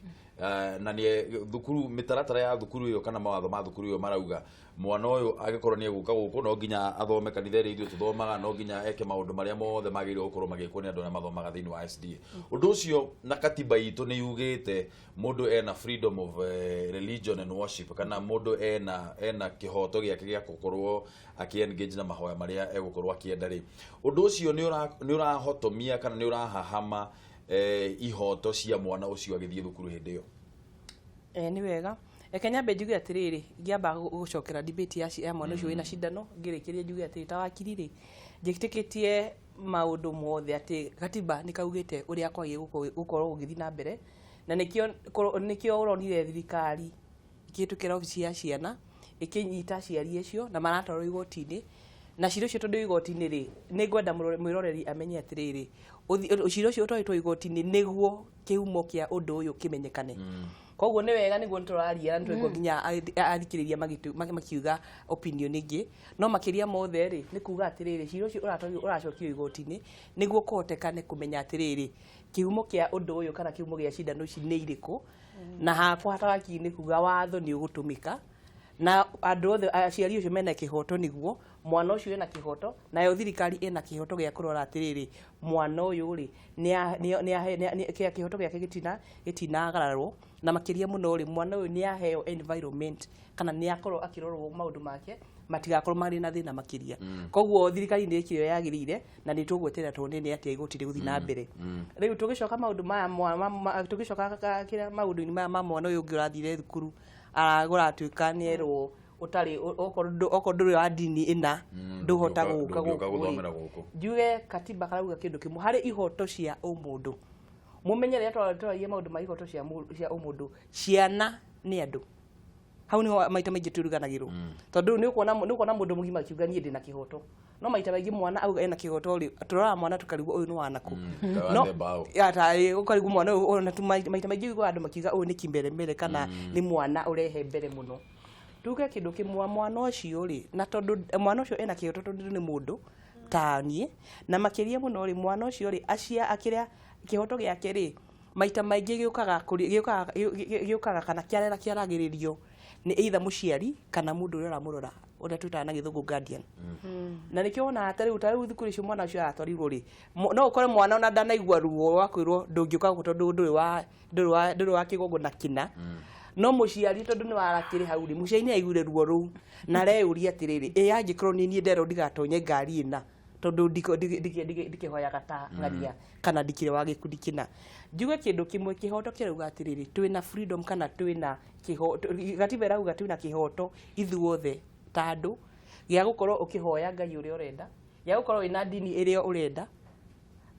na nĩ thukuru mĩtaratara ya thukuru ĩyo kana mawatho ma thukuru ĩyo marauga mwana ũyũ agĩkorwo nĩ egũka gũkũ no nginya athome kanitha-inĩ ithuĩ tũthomaga no nginya eke maũndũ marĩa mothe magĩrĩirwo gũkorwo magĩkwo nĩ andũ arĩa mathomaga thĩinĩ wa SDA. Ũndũ ũcio na katiba itũ nĩ yugĩte mũndũ ena freedom of religion and worship kana mũndũ ena kĩhoto gĩake gĩa gũkorwo akĩ-engage na mahoya marĩa egũkorwo akĩenda rĩ. Ũndũ ũcio nĩ ũrahotomia kana nĩ ũrahahama ihoto cia mwana ũcio agĩthiĩ thukuru hĩndĩ ĩyo. Nĩ wega reke nyambe njuge atĩrĩrĩ ngĩamba gũcokera debate ya mwana ũcio wĩna cindano ngĩrĩkĩria njuge atĩrĩ ta wakiri rĩ njĩtĩkĩtie maũndũ mothe atĩ katiba nĩ kaugĩte ũrĩa kwagĩrĩire gũkorwo gũgĩthiĩ na mbere na nĩkĩo ũronire thirikari ikĩhĩtũkĩra obici ya ciana ĩkĩnyita aciari acio na maratwarwo igoti-inĩ na cira ũcio tondũ igoti-inĩ rĩ nĩ ngwenda mwĩroreri amenye atĩrĩrĩ cira ũcio ũtwarĩtwo igoti-inĩ nĩguo kĩhumo kĩa ũndũ ũyũ kĩmenyekane. Koguo nĩ wega nĩguo tũraria na nĩguo nginya athikĩrĩria makiuga opinion ĩngĩ no makĩria mothe rĩ nĩ kuga atĩrĩrĩ cira ũcio ũracokio igoti-inĩ nĩguo kũhotekane kũmenya atĩrĩrĩ kihumo kia undu uyu kana kihumo gia cindano ici nĩ irĩkũ na hakwa hatarakinĩ kuga watho nĩ ũgũtũmĩka na andũ othe aciari ũcio mena kĩhoto nĩguo mwana ũcio ena kĩhoto nayo thirikari ena kĩhoto gĩa kũrora atĩrĩrĩ mwana ũyũ rĩ nĩ kĩhoto gĩake gĩtinagararwo na makĩria mũno rĩ mwana ũyũ nĩ aheo environment kana nĩ akorwo akĩrorwo maũndũ make matigakorwo marĩ na thĩna makĩria koguo thirikari nĩ ĩkĩrĩo yagĩrĩire na nĩ tũgweterera tuone nĩ atĩa igũtirĩ gũthiĩ na mbere rĩu tũgĩcoka maũndũ maya tũgĩcoka kĩrĩa maũndũ-inĩ maya ma mwana ũyũ ũngĩ ũrathire thukuru aragũratuĩka nĩ erwo utari okorwo ndũrĩ wa dini ĩna ndũhota gũka gũkũ njuge katiba karauga kĩndũ kĩmwe harĩ ihoto cia ũmũndũ mumenye rĩrĩa tũraria maũndũ ma ihoto cia ũmũndũ ciana nĩ andũ hau nĩho maita maingĩ tũruganagĩrwo tondũ nĩ ũkuona mũndũ mũgima akiuga niĩ ndĩna kĩhoto no maita maingĩ mwana auga ena kĩhoto rĩ tũroraga mwana tũkarigwo ũyũ nĩ wanakũ no ũkarigwo mwana ũyũ maita maingĩ ũiguaga andũ makiuga ũyũ nĩ kimbelembele kana nĩ mwana ũrehe mbere mũno tuge kĩndũ kĩmwe mwana ũcio rĩ na tondũ mwana ũcio ena kĩhoto tondũ nĩ mũndũ ta niĩ na makĩria mũno rĩ mwana ũcio rĩ akĩrĩa kĩhoto gĩake rĩ maita maingĩ gĩũkaga kana kĩaragĩrĩrio nĩ either mũciari kana mũndũ ũrĩa ũramũrora ũrĩa twĩtaga na gĩthũngũ guardian na nĩkĩo wona tarĩu thukuru icio mwana ũcio aratwarirwo rĩ no ũkore mwana ona ndanaigua ruo rwa kwĩrwo ndũngĩũka tondũ ndũrĩ wa kĩgongo na kĩna no mũciari tondũ nĩ warakĩrĩ hau rĩ mũciari nĩ aiguire ruo rũu na areyũria atĩrĩrĩ angĩkorwo nĩ niĩ nderwo ndigatonye ngari ĩna tondũ ndikĩhoyaga ta ng'aria kana ndikĩrĩ wa gĩkundi kĩna njuge kĩndũ kĩmwe kĩhoto kĩrauga atĩrĩrĩ twĩna freedom kana twĩna kĩhoto gatiba ĩrauga twĩna kĩhoto ithuothe ta andũ gĩa gũkorwo ũkĩhoya Ngai ũrĩa ũrenda gĩa gũkorwo wĩna ndini ĩrĩa ũrenda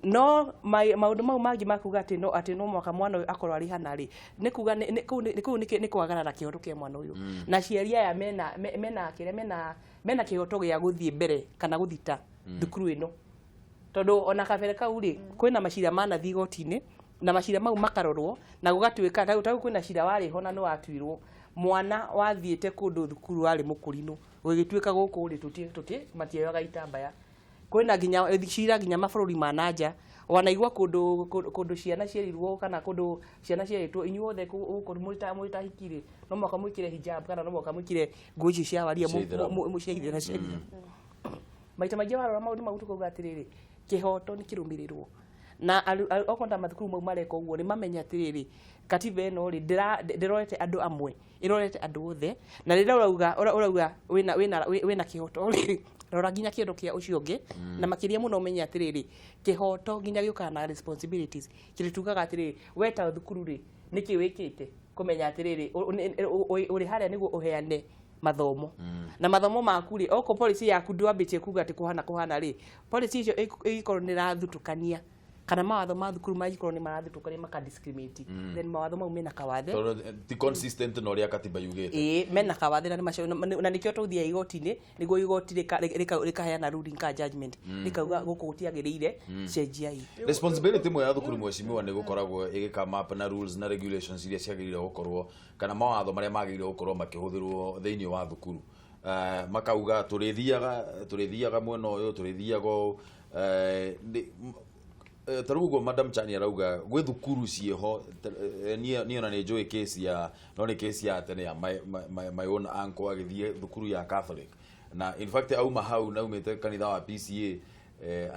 no maũndũ mau mangĩ makuga atĩ no mwaka mwana ũyũ akorwo arĩ hana rĩ nĩ kuga nĩ kwagarara kĩhoto kĩa mwana ũyũ na aciari aya mena kĩhoto gĩa gũthiĩ mbere kana gũthita thukuru ĩno tondũ ona kabere kau rĩ kwĩna macira manathiĩ igoti-inĩ na macira mau makarorwo na gũgatuĩka tagũ kwĩna cira warĩ ho na nĩ watuirwo mwana wathiĩte kũndũ thukuru warĩ mũkũrinũ gũgĩtuĩka gũkũ rĩ tũti matioyaga itambaya kwĩna nginya cira nginya mabũrũri ma nanja wanaigua kũndũ ciana cierirwo kana kũndũ ciana cieritwo inyuothe gũkũ mũtahikire no mwaka mwĩkire hijab kana no mwaka mwĩkire nguo ici cia waria mũciaire na ciaria maita maingĩ warora maũndũ mau tũkauga atĩrĩrĩ kĩhoto nĩ kĩrũmĩrĩrwo na okonda mathukuru mau mareka ũguo nĩ mamenya atĩrĩrĩ katiba ĩno rĩ ndĩrorete andũ amwe ĩrorete andũ othe na rĩrĩa ũrauga wĩna kĩhoto rĩ rora nginya kĩndũ kĩa ũcio ũngĩ na makĩria mũno ũmenye atĩrĩrĩ kĩhoto nginya gĩũkaga na responsibilities kĩrĩa tugaga atĩrĩrĩ we ta thukuru rĩ nĩkĩ wĩkĩte kũmenya atĩrĩrĩ ũrĩ harĩa nĩguo ũheane mathomo na mathomo maku rĩ oko policy yaku ndwambĩtie kuga atĩ kũhana rĩ policy icio ĩkorwo nĩ rathutukania kana mawatho ma thukuru magikorwo nĩ marathutũkania makadiscriminate then mawatho mau mena kawathe ti consistent na ũrĩa katiba yugĩte mena kawathe na nĩkĩo tũthiaga igoti-inĩ nĩguo igoti rĩkaheana ruling ka judgment rĩkauga gũkũ gũtiagĩrĩire cenjiai responsibility imwe ya thukuru mwecimiwa nĩ gũkoragwo ĩgĩka map na rules na regulations iria ciagĩrĩire gũkorwo kana mawatho marĩa magĩrĩire gũkorwo makĩhũthĩrwo thĩinĩ wa thukuru makauga tũrĩthiaga mwena ũyũ tũrĩthiaga tarugo Madam Chani arauga gwĩ thukuru ciĩho niĩ ona nĩ njũĩ case ya no nĩ case ya tene ya my own uncle agĩthiĩ thukuru ya Catholic na in fact auma hau na umĩte kanitha wa PCA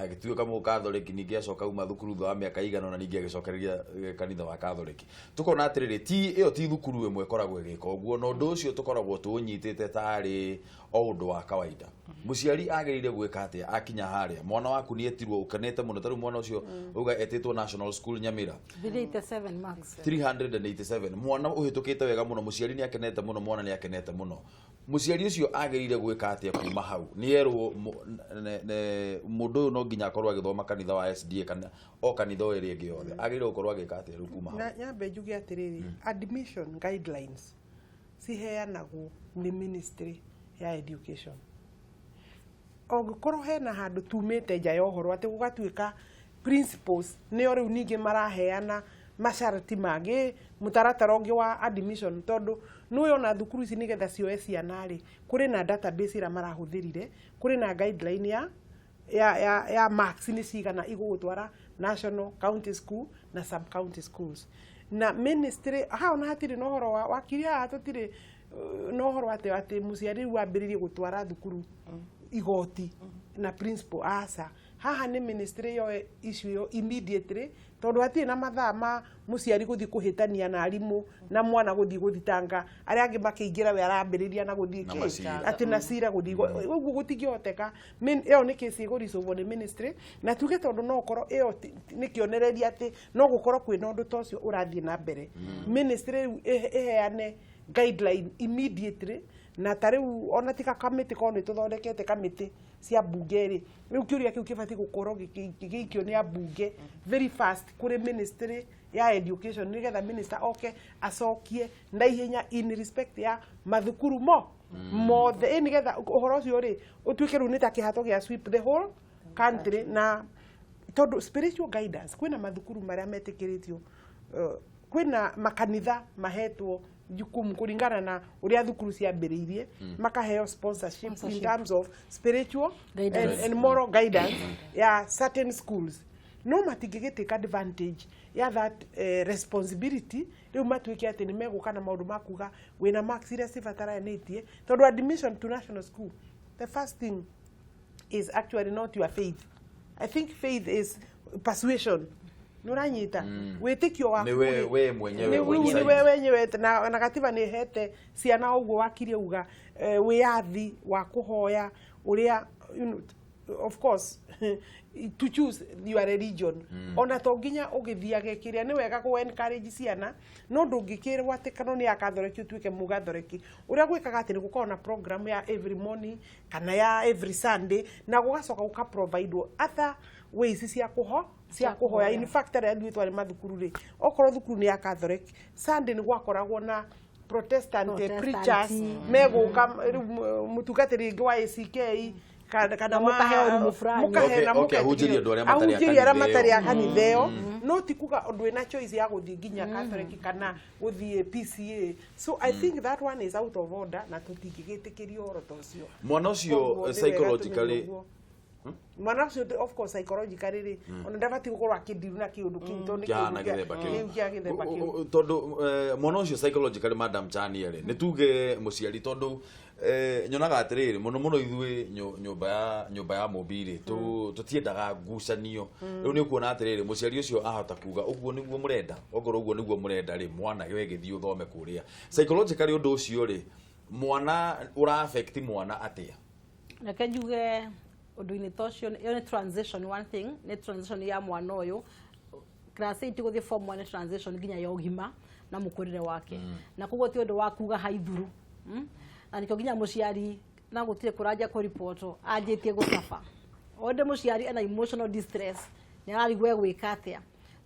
agĩtuĩka mũcatholic ningĩ acoka uma thukuru thutha wa mĩaka igana na ningĩ agĩcokereria kanitha wa Catholic tukona atĩrĩrĩ ĩyo ti thukuru ĩmwe ĩkoragwo ĩgĩka ũguo na ũndũ ũcio tũkoragwo tũnyitĩte tarĩ o ũndũ wa kawaida mũciari agĩrĩire gwĩka atĩa akinya harĩa mwana waku nĩ etirwo ũkenete mũno tarĩu mwana ũcio uga etĩtwo National School Nyamira 387 marks 387 mwana ũhĩtũkĩte wega mũno mũciari nĩ akenete mũno mwana nĩ akenete mũno mũciari ũcio agĩrĩire gwĩka atĩa kuma hau nĩ erwo mũndũ ũyũ no nginya akorwo agĩthoma kanitha wa SDA kana o kanitha ĩrĩa ĩngĩ yothe agĩrĩire gũkorwo agĩka atĩa rĩu kuma hau na nyambe njuge atĩrĩrĩ admission guidelines ciheanagwo nĩ ministry ya education ũngĩkorwo hena handũ tumĩte nja ya ũhoro atĩ gũgatuĩka principles nĩo rĩu ningĩ maraheana masharti mangĩ mũtaratara ũngĩ wa admission tondũ nĩwe ona thukuru ici nĩgetha cioe ciana rĩ kũrĩ na database ĩrĩa marahũthĩrire kũrĩ na guideline ya marks nĩ cigana igũgũtwara national, county school na sub county schools. Na ministry hao na hatire no horo wa kiria hatotire no horo ate muciari wambiririe gutwara thukuru igoti na principal asa haha ni ministry yo issue yo immediately tondu ati na mathaa ma muciari guthi kuhitania na arimu na mwana guthitanga aria angi makiingira we arambiriria na guthi ati na cira guthi uguo gutingihoteka iyo ni case iguricovo ni ministry na tuge tondu no korwo iyo ni kionereria ati no gukorwo kwina undu tocio urathie na mbere ministry iheane guideline immediately na tariu ona tika committee ko ni tuthondekete committee cia bunge ri riu kiuria kiu kibati gukorwo gikikio ni abunge very fast kuri ministry ya education nigetha minister acokie na ihenya in respect ya mathukuru mothe nigetha uhoro ucio ri utuike ru ni ta kihato gia sweep the whole country na tondu spiritual guidance kwina mathukuru maria metikiritio kwina makanitha mahetwo jukumu kuringana na uria thukuru ciambiriirie makaheo sponsorship in terms of spiritual and moral guidance ya certain schools no matingigiteka advantage ya that responsibility riu matuike ati ni meguka na maundu makuga wina marks iria cibataranitie tondu admission to national school the first thing is actually not your faith. I think faith is persuasion. Nuranyita witikio waku ni we mwenyewe ni wewe nyewe na katiba ni hete ciana uguo wakirie uga wiathi wa kuhoya uria of course to choose your religion ona to nginya ugithiage kiria ni wega ku encourage ciana no ndungikirwa ati kano ni akathoreki utuike mugathoreki uria gwikaga ati ni gukona program ya every morning kana ya every Sunday na gugacoka guka provide other ways cia kuhoya in fact ari andu twari mathukuru ri okoro thukuru ni ya Catholic Sunday ni gwakoragwo na Protestant preachers meguka mutugatiri ngwa ACK kana mukaheana matari ya kanitheo no tikuga undu ina choice ya guthii nginya Catholic kana guthii PCA so I think that one is out of order na tutingigitikirio oro tocio mwana ucio psychologically mwana ucio of course psychologically ona ndabati gukorwa akidiru na kiundu kinto ni githemba kiu tondu mwana ucio psychologically madam Chaniere ni tuge muciari tondu nyonaga atiriri muno ithui nyumba ya mobile tutiendaga ngucanio riu ni kuona atiriri muciari ucio ahota kuga uguo niguo murenda ogoro uguo niguo murenda ri mwana wegithio thome kuria psychologically undu ucio ri mwana ura affect mwana atia reke njuge undu-ini tocio ni transition one thing ni transition ya mwana uyu class 8 guthie form 1 transition nginya ya ugima na mukurire wake na kugo ti undu wa kuga haithuru na nikyo nginya muciari na gutire kuraja ko report anjitie gusafa onde muciari ana emotional distress ni arigwe gwika atia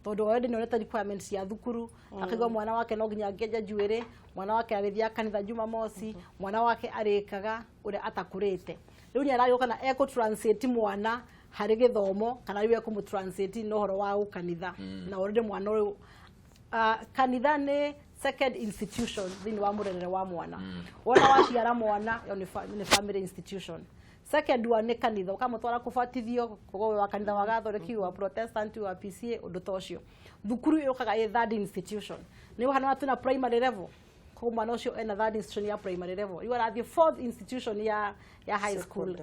tondu onde ni oneta requirements ya thukuru akigwa mwana wake no nginya ngeja juere mwana wake arithia kanitha Jumamosi mwana wake arikaga uria atakurite riu ni arayoka na eco translate mwana hari githomo kana riu eco translate no horo wa kanitha na already mwana uyu kanitha ni second institution thini wa murerere wa mwana wona waciara mwana ni family institution second one ni kanitha ukamutwara kubatithio kugo wa kanitha wa Gathoreki wa Protestant wa PCA undu tocio thukuru yukaga i third institution ni hana watu na primary level kwa mwana ucio ena third institution ya primary level you are at the fourth institution ya high school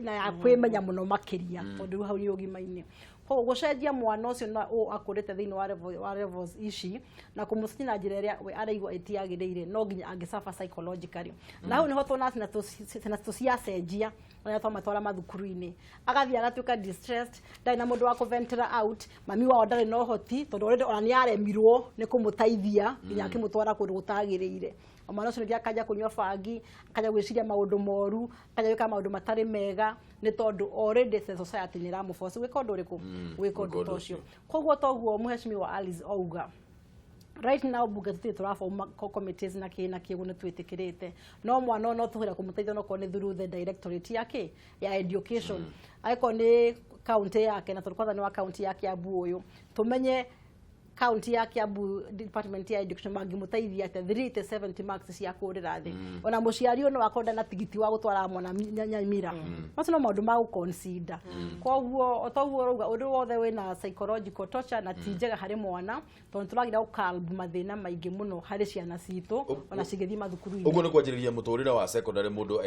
ya kwimenya muno makiria tondu hau ni ugima-ini ko gucenjia mwana ucio na akurite thini wa levels ici na kumusinya na njira iria we araigwa itiagirire no nginya angisafa psychologically na hau niho tona na tuciacenjia na twamatwara mathukuru-ini agathia agatuika distressed ndai na mundu wa kuventera out mami wao ndari no hoti tondu already ona ni aremirwo ni kumutaithia nginya akimutwara kundu gutagirire mwana ucio ngia kaja kunywa bangi kaja gwiciria maundu moru kaja wika maundu matari mega ni tondu already the society ni ramuforce wika undu uriku wika undu tocio koguo toguo muheshimiwa Alice Ouga right now bunge tuti turafoma committees na kigune twitikirite no mwana no tuhira kumuteithia no kone through the directorate yake ya education aiko ni county yake na turikwaza ni wa county yake ya Buoyo tumenye county ya Kiambu department ya education mangĩmũteithia ate 370 marks cia kũrĩra thĩ ona mũciari no akonda na tigiti wa gũtwara mwana Nyamira macio no maũndũ ma gũconsider koguo otoguo rauga ũndũ wothe wĩna psychological torture na ti njega harĩ mwana tondũ tũragira gũkalb mathĩna maingĩ mũno harĩ ciana citũ ona cigĩthiĩ mathukuru-inĩ ũguo nĩ kwanjĩrĩria mũtũrĩre wa secondary mũndũ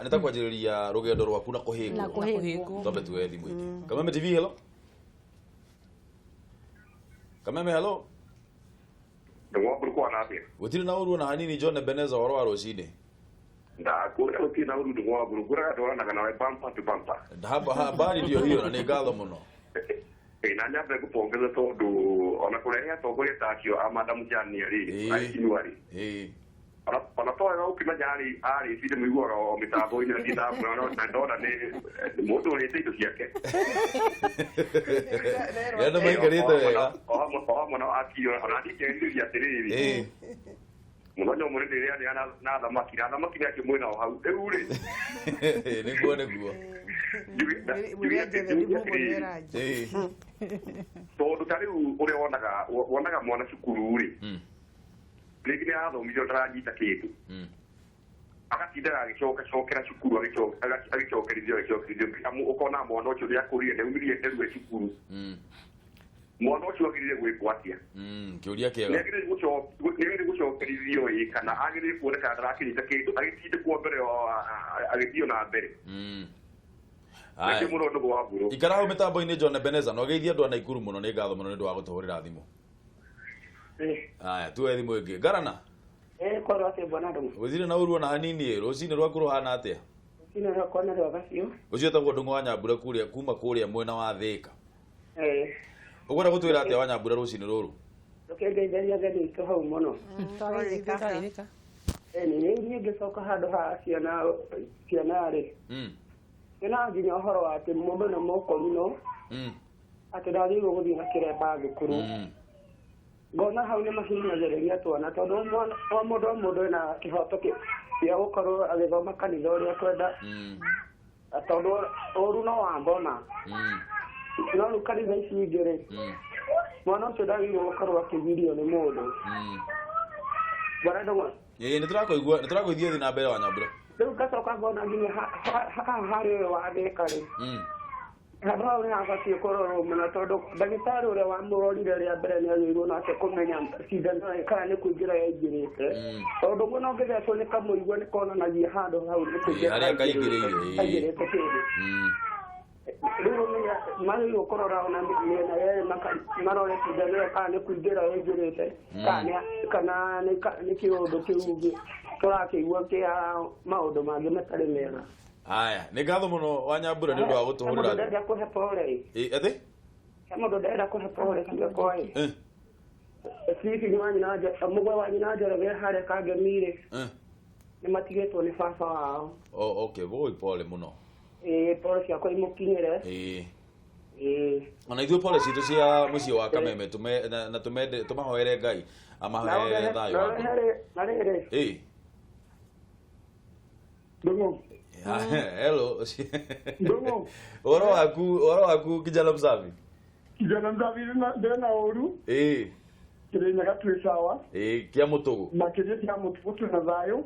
nĩ kwanjĩrĩria rũgendo rwaku na kũhĩngwo tombe tuwe thimũ ingĩ Kameme TV hello Kameme hello Ndung'wa kwa napi gũtirĩ na ũruo na hanini John Ebeneza ũhoro wa rũcinĩ ndakũrĩa gũtirĩ na ũru ndung'wa gũkũra twaranaga nawe bumper to bumper habari ndio hiyo na nĩ ngatho mũno na nyambe gũpongeza tondũ ona kũrehe atongoria ta acio a Madam Jani arĩ aikinuari ona toega ũkĩmenya arĩ cire mũiguaga o mĩtambo-inĩ na ndinamwona na ndona nĩ mũndũ ũrĩte indo ciake nĩ maikarĩte wega o mwana akio ona ndikĩrĩria atĩrĩrĩ mũthenya ũmwe rĩrĩa na thamaki yake mwena o hau rĩu rĩ nĩguo tondũ ta rĩu ũrĩa wonaga mwana cukuru rĩ rĩngĩ nĩ arathomithio ndaranyita kĩndũ agatindaga agĩcokera cukuru agĩcokerithio amu ũkona mwana ũcio nĩ akũrire nĩaumĩrire nderue cukuru mwana ũcio agĩrĩire gwĩkwo atĩa kĩũria kĩega nĩagĩrĩire gũcokerithio kana agĩrĩire kuoneka ndarakĩnyita kĩndũ agĩtindĩkwo mbere agĩthiĩ na mbere ikara hau mĩtambo-inĩ John Ebeneza na ũgeithie andũ a Naikuru mũno nĩ ngatho mũno nĩ ũndũ wa gũtũhũrĩra thimũ aya tuwe thimũ ĩngĩ Garana korwo atĩ bwana ndũmũ gũtirĩ na ũruo na hanini rũcinĩ rwaku rũhana atĩa rũcinĩ rwakwa nĩ rwega biũ ũcio etagwo Ndung'u wa Nyambura kuma kũrĩa mwena wa Thĩka ũkwenda gũtwĩra atĩa wa Nyambura rũcinĩ rũrũ ũkĩngeithĩria ageni aitũ hau mũno nĩ ngĩcoka handũ ha ciana-rĩ ĩna nginya ũhoro wa atĩ mũndũ nĩ mũkũri no atĩ ndagĩrĩirwo gũthiĩ na kĩremba thukuru ngona hau nĩ mahinyagĩrĩria twana tondũ o mũndũ ena kĩhoto gĩa gũkorwo agĩthoma kanitha ũrĩa kwenda tondũ ũru no wambona no rĩu kanitha ici ingĩ-rĩ mwana ũcio ndagĩrĩirwo gũkorwo akĩgirio nĩ mũndũ bwana ndũmũ nĩ tũrakũiguithia thiĩ na mbere wa Nyambura rĩu ngacoka ngona nginya harĩ ũyũ wa Thĩka-rĩ handũ hau nĩ habatiĩ kũrorwo mũno tondũ ndagĩtarĩ ũrĩa wamũrorire rĩa mbere nĩ agĩrĩirwo nake kũmenya cindano kana nĩ kũingĩra yaingĩrĩte tondũ ũguo no ngĩthecwo nĩ kamũigua nĩ konanagia handũ hau nĩ kũingĩra yaingĩrĩte kĩndũ rĩu magĩrĩirwo kũrora ona mĩena yerĩ marore cindano ĩyo kana nĩ kũingĩra yaingĩrĩte kana nĩ kĩũndũ kĩu tũrakĩigua kĩa maũndũ mangĩ matarĩ mega aya nĩ ngatho mũno wa Nyambura nĩ ũndũ wa gũtũhũrĩra ndenda kũhe pole atĩ mũndũ ndenda kũhe pole kinya kwaĩ sisi ni wanyu naje mugwe wanyu naje rege harĩa Kangemi-rĩ nĩ matigĩtwo nĩ baba wao okay boy pole mũno pole ciakwa imũkinyĩre ona ithuĩ pole citũ cia mũciĩ wa Kameme na tũmahoere Ngai amahe thayũ na rĩrĩ Ndung'u hello oro waku kijana msafi ndena ũru kĩrĩnyaga twĩ sawa kĩa mũtũgũ makĩria kĩa mũtũgũ twĩna thayũ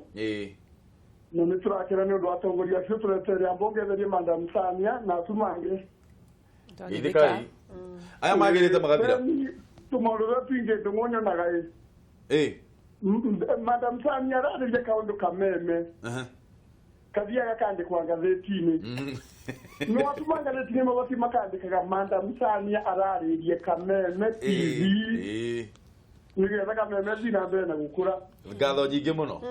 na nĩ tũrakĩra nĩ ũndũ wa atongoria acio tũreterea mbongererie Madam Samia na acu mangĩ ithĩkai aya magĩrĩte magathira tũmaũndũ tũrĩa tuingĩ Ndung'u nyonaga Madam Samia ararĩria kaũndũ kameme kathiaga kandĩkwa ngathĩti-inĩ no atuma ngathĩti-inĩ magoti makandĩkaga Madam Samia ararĩrie Kameme TV nĩgetha Kameme thiĩ na mbere na gũkũra ngatho nyingĩ mũno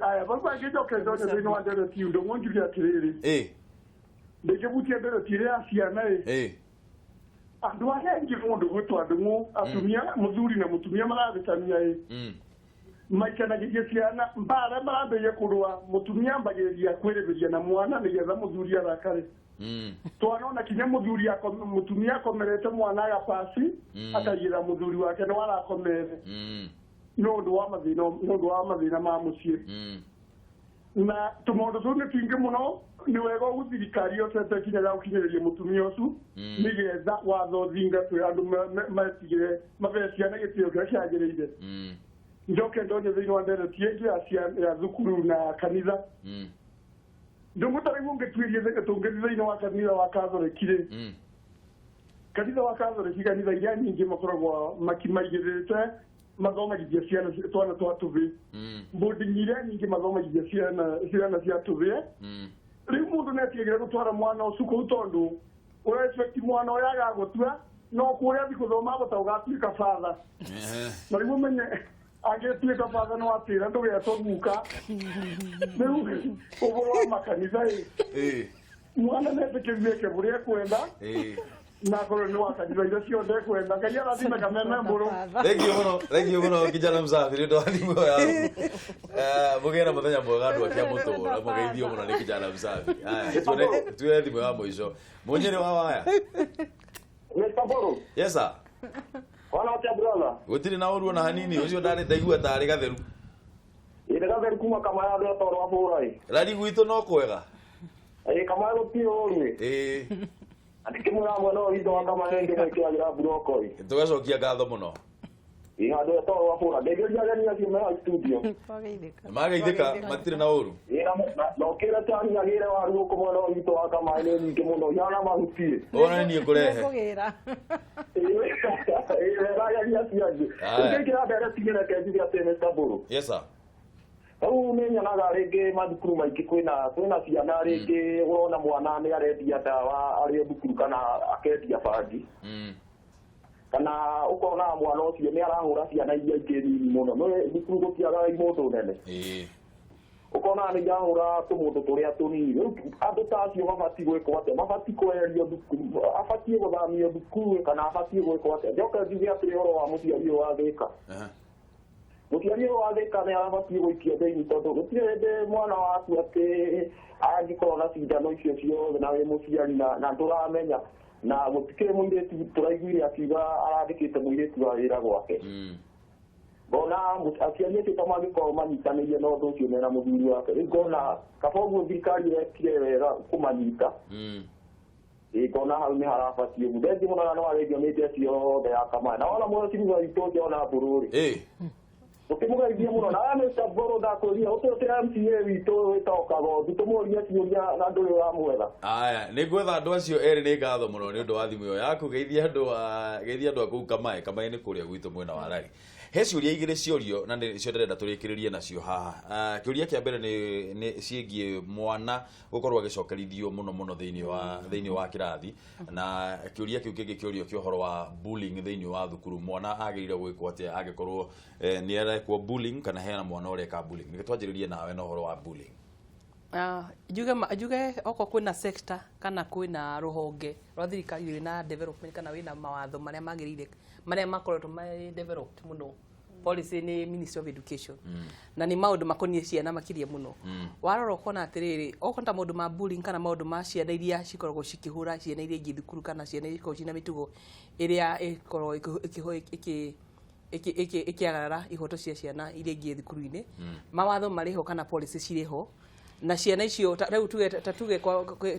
aya bangĩnjoke ndonye thĩinĩ wa ndereti Ndung'u njuge atĩrĩrĩ ndĩngĩbutia ndereti ĩrĩa ya ciana andũ arĩa aingĩ mũndũ gwĩtwa Ndung'u atumia mũthuri na mũtumia marathĩkania maikanagĩria ciana mbara marambĩrĩria kũrũa mũtumia ambagĩrĩria kwĩrĩbĩria na mwana nĩgetha mũthuri arakare twana ona kinya mũtumia akomerete mwana agapasi akaigĩra mũthuri wake nĩ warakomere nĩ ũndũ wa mathĩna ma mũciĩ na tumaundu tu ni twingi muno ni wega guthirikari yose tekinya ya ukinyiriria mutumia ucu nigetha watho thingatwe andu matigire mabeciana gitio kia kiagiriire njoke ndonye thiini wa ndereti ingi ya thukuru na kanitha ndumutari ngitwirie thiini wa kanitha wa Katholikire kanitha wa Katholiki kanitha iria nyingi makoragwo makimaigirite mathomagithia ciana twana twa tuvi boarding iria nyingi mathomagithia ciana cia tuvi riu mundu netigire gutwara mwana ucu kuu tondu urespect mwana uria agagutua no kuria thi kuthoma gutaugatwika father na riu menye agituika father no atira ndugetwo guka riu uburo wa makanitha mwana netikirire keburia kwenda na koro ni wakanitha iria ciothe kwenda ngai arathime kameme mburu Thank you kijana Msafi ndo alimu ya mugera muthenya mwega andu akia mutura mugeithio muno ni kijana Msafi haya tuwe thimu ya mwisho munyere wa waya Mr. Boro yes sir wana atia brother gutiri na uru na hanini ucio ndari ndaigua tari gatheru ire gatheru kuma kama ya ndo toro aburai rari gwitu no kwega kama rutio uri Andikimura mwana wizo kama nende kwa ya broko hii. Tugacokia ngatho muno. Ado to wafura. Ndegeria gani ya kima studio. Magaithika matire na uru. No kira tani ya gira wa ruko mwana wizo kama nende kimono yana mahutie. Ona ni kurehe. Kugira. Raya ya siaje. Ndegeria dara tigera kazi ya Mr. Boro. Yes sir. Au menya na rege madukuru maiki kwina ciana rege urona mwana ni aredia dawa ari thukuru kana akedia bagi kana ukona mwana ucio ni arahura ciana iria ingĩ nini muno no thukuru gũtiaga imundu nene ukona ni jahura tũmundu tũrĩa tũnini andũ ta acio mabati gwĩkwo atĩa mabati kweherio thukuru abatie gũthamio thukuru kana abatie gwĩkwo atĩa njoka njuge atĩ ũhoro wa mũciari wa Thika Mũciari wa Thika nĩ arabatie gũikia thĩinĩ tondũ gũtirĩ mwana waku atĩ angĩkorwo na cindano icio ciothe na wĩ mũciari na ndũramenya na gũtikĩrĩ mũirĩtu tũraiguire akiuga arandĩkĩte mũirĩtu wa wĩra gwake ngona aciari acio ta mangĩkorwo manyitanĩire na ũndũ ũcio mena mũthuri wake rĩu ngona kaba ũguo thirikari ĩrekire wega kũmanyita ngona hau nĩ harabatie mũthenya mũno no arĩgionĩte ciothe ya kama na ona mũno ciuga itũ ona mbũrũri Ukimugeithia muno na Mr. Boro ndakuria utotera MCA wito witokago nditumuria ciuria na nduri wa mwega aya ni gwetha andu acio eri ni ngatho muno ni undu wa thimu yo yaku geithia andu aku kamae ni kuria gwitu mwena wa rari he ciuria igire ciorio na nicio ndirenda turikiririe nacio haha kiuria kia mbere ni ciengie mwana gukorwo agicokerithio muno thiini wa kirathi na kiuria kiu kingi kiorio kiohoro wa bullying thiini wa thukuru mwana agirire gwikwo atia agikorwo ni arekwo bullying kana hena mwana ureka bullying nikitwanjiririe nawe na uhoro wa bullying juge oko kwina sector kana kwina ruhonge rwa thirikari wina development kana wina mawatho maria magirire maria makoretwo mai developed muno policy ni Ministry of Education na ni maundu makonie ciana makiria muno warora ukona atiriri okonta maundu ma bullying kana maundu ma ciana iria cikoragwo cikihura ciana iria ingi thukuru kana ciana iria cina mitugo iria ikorwo ikiagarara ihoto cia ciana iria ingi thukuru-ini mawatho mariho kana policy ciriho na ciana icio riu tuge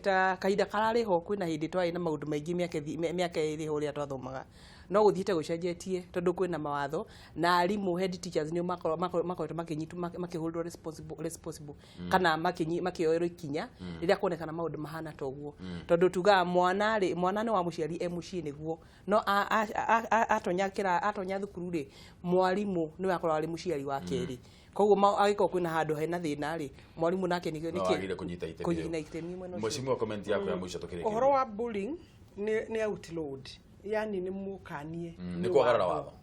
ta kahinda karariho kwina hindi twari na maundu maingi miaka iriho ria twathomaga no guthiite gucenjetie tondu kwina mawatho na arimu head teachers ni makoretwo makihulwo responsible kana makioerwo ikinya riria kuonekana maundu mahana toguo tondu tuga mwana ni wa muciari mucii niguo no atonya thukuru ri mwarimu ni wakorwo ari muciari wa keri koguo agiko kwina handu hena thina ri mwarimu nake ni agire kunyita itemi mheshimiwa comment yako ya mwisho tukireke uhoro wa bullying ni outload yani ni mukanie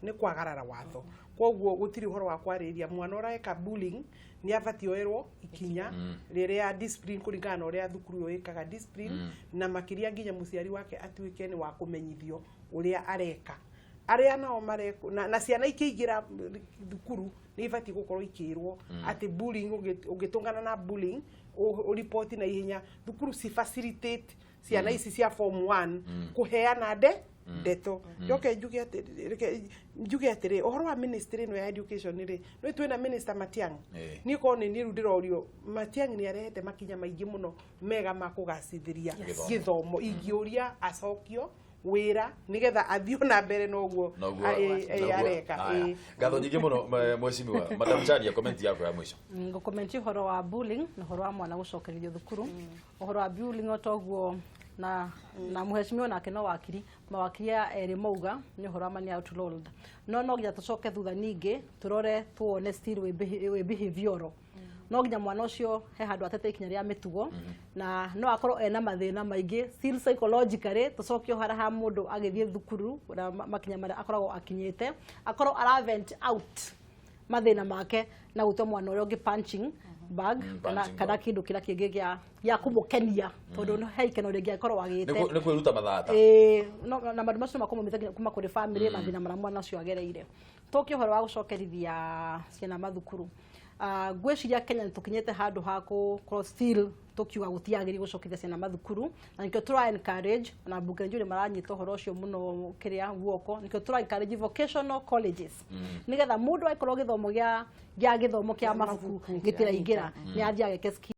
ni kwagarara watho koguo gutiri uhoro wa kwariria mwana ureka bullying ni abati oerwo ikinya riria discipline kuringana uria thukuru yoikaga discipline na makiria nginya muciari wake atuike ni wa kumenyithio uria areka aria nao mareko na ciana ikiingira thukuru ni ibati gukorwo ikirwo ati bullying ugitungana na bullying o report na ihenya thukuru si facilitate ciana ici cia form 1 kuheana ndeto njoke njuge atiri ohoro wa ministry no ya education ri no twina minister Matiang'i ni ko ni ru ndirorio Matiang'i ni arehete makinya maingi muno mega makugacithiria githomo ingiuria acokio wira nigetha athio na mbere noguo areka gatho nyingi muno mweshimiwa madam Charia comment yako ya mwisho ngo comment horo wa bullying na horo wa mwana gucokererio thukuru horo wa bullying otoguo na muheshimiwa nake no wakiri mawakiri eri mauga ni horo mani outlawed no nginya tucoke thutha ningi turore tuone still we behavior no nginya mwana ucio he handu atete ikinya ria mitugo na no akorwo ena mathina maingi still psychologically tucokio hara mundu agithie thukuru na makinya mara akoragwo akinyite akorwo aravent out mathina make na gutwa mwana urio ngi punching bag kana kindu kila kingi gya kumukenia tondu no he ikeno ringi akorwo agite ni kwiruta mathata no na maundu macio makomumithagia kuma kuri family mathina mara mwana ucio agereire tokio horo wa gucokerithia ciana mathukuru gweciria Kenya nitukinyete handu hako cross still tukiuga gutiagiri gucokithia ciana mathukuru na nikio tura encourage na bunge njuri maranyita horo ucio muno kiria guoko nikio tura encourage vocational colleges nigetha mundu aikorwo githomo gya githomo kia mabuku gitira ingira ni athia geke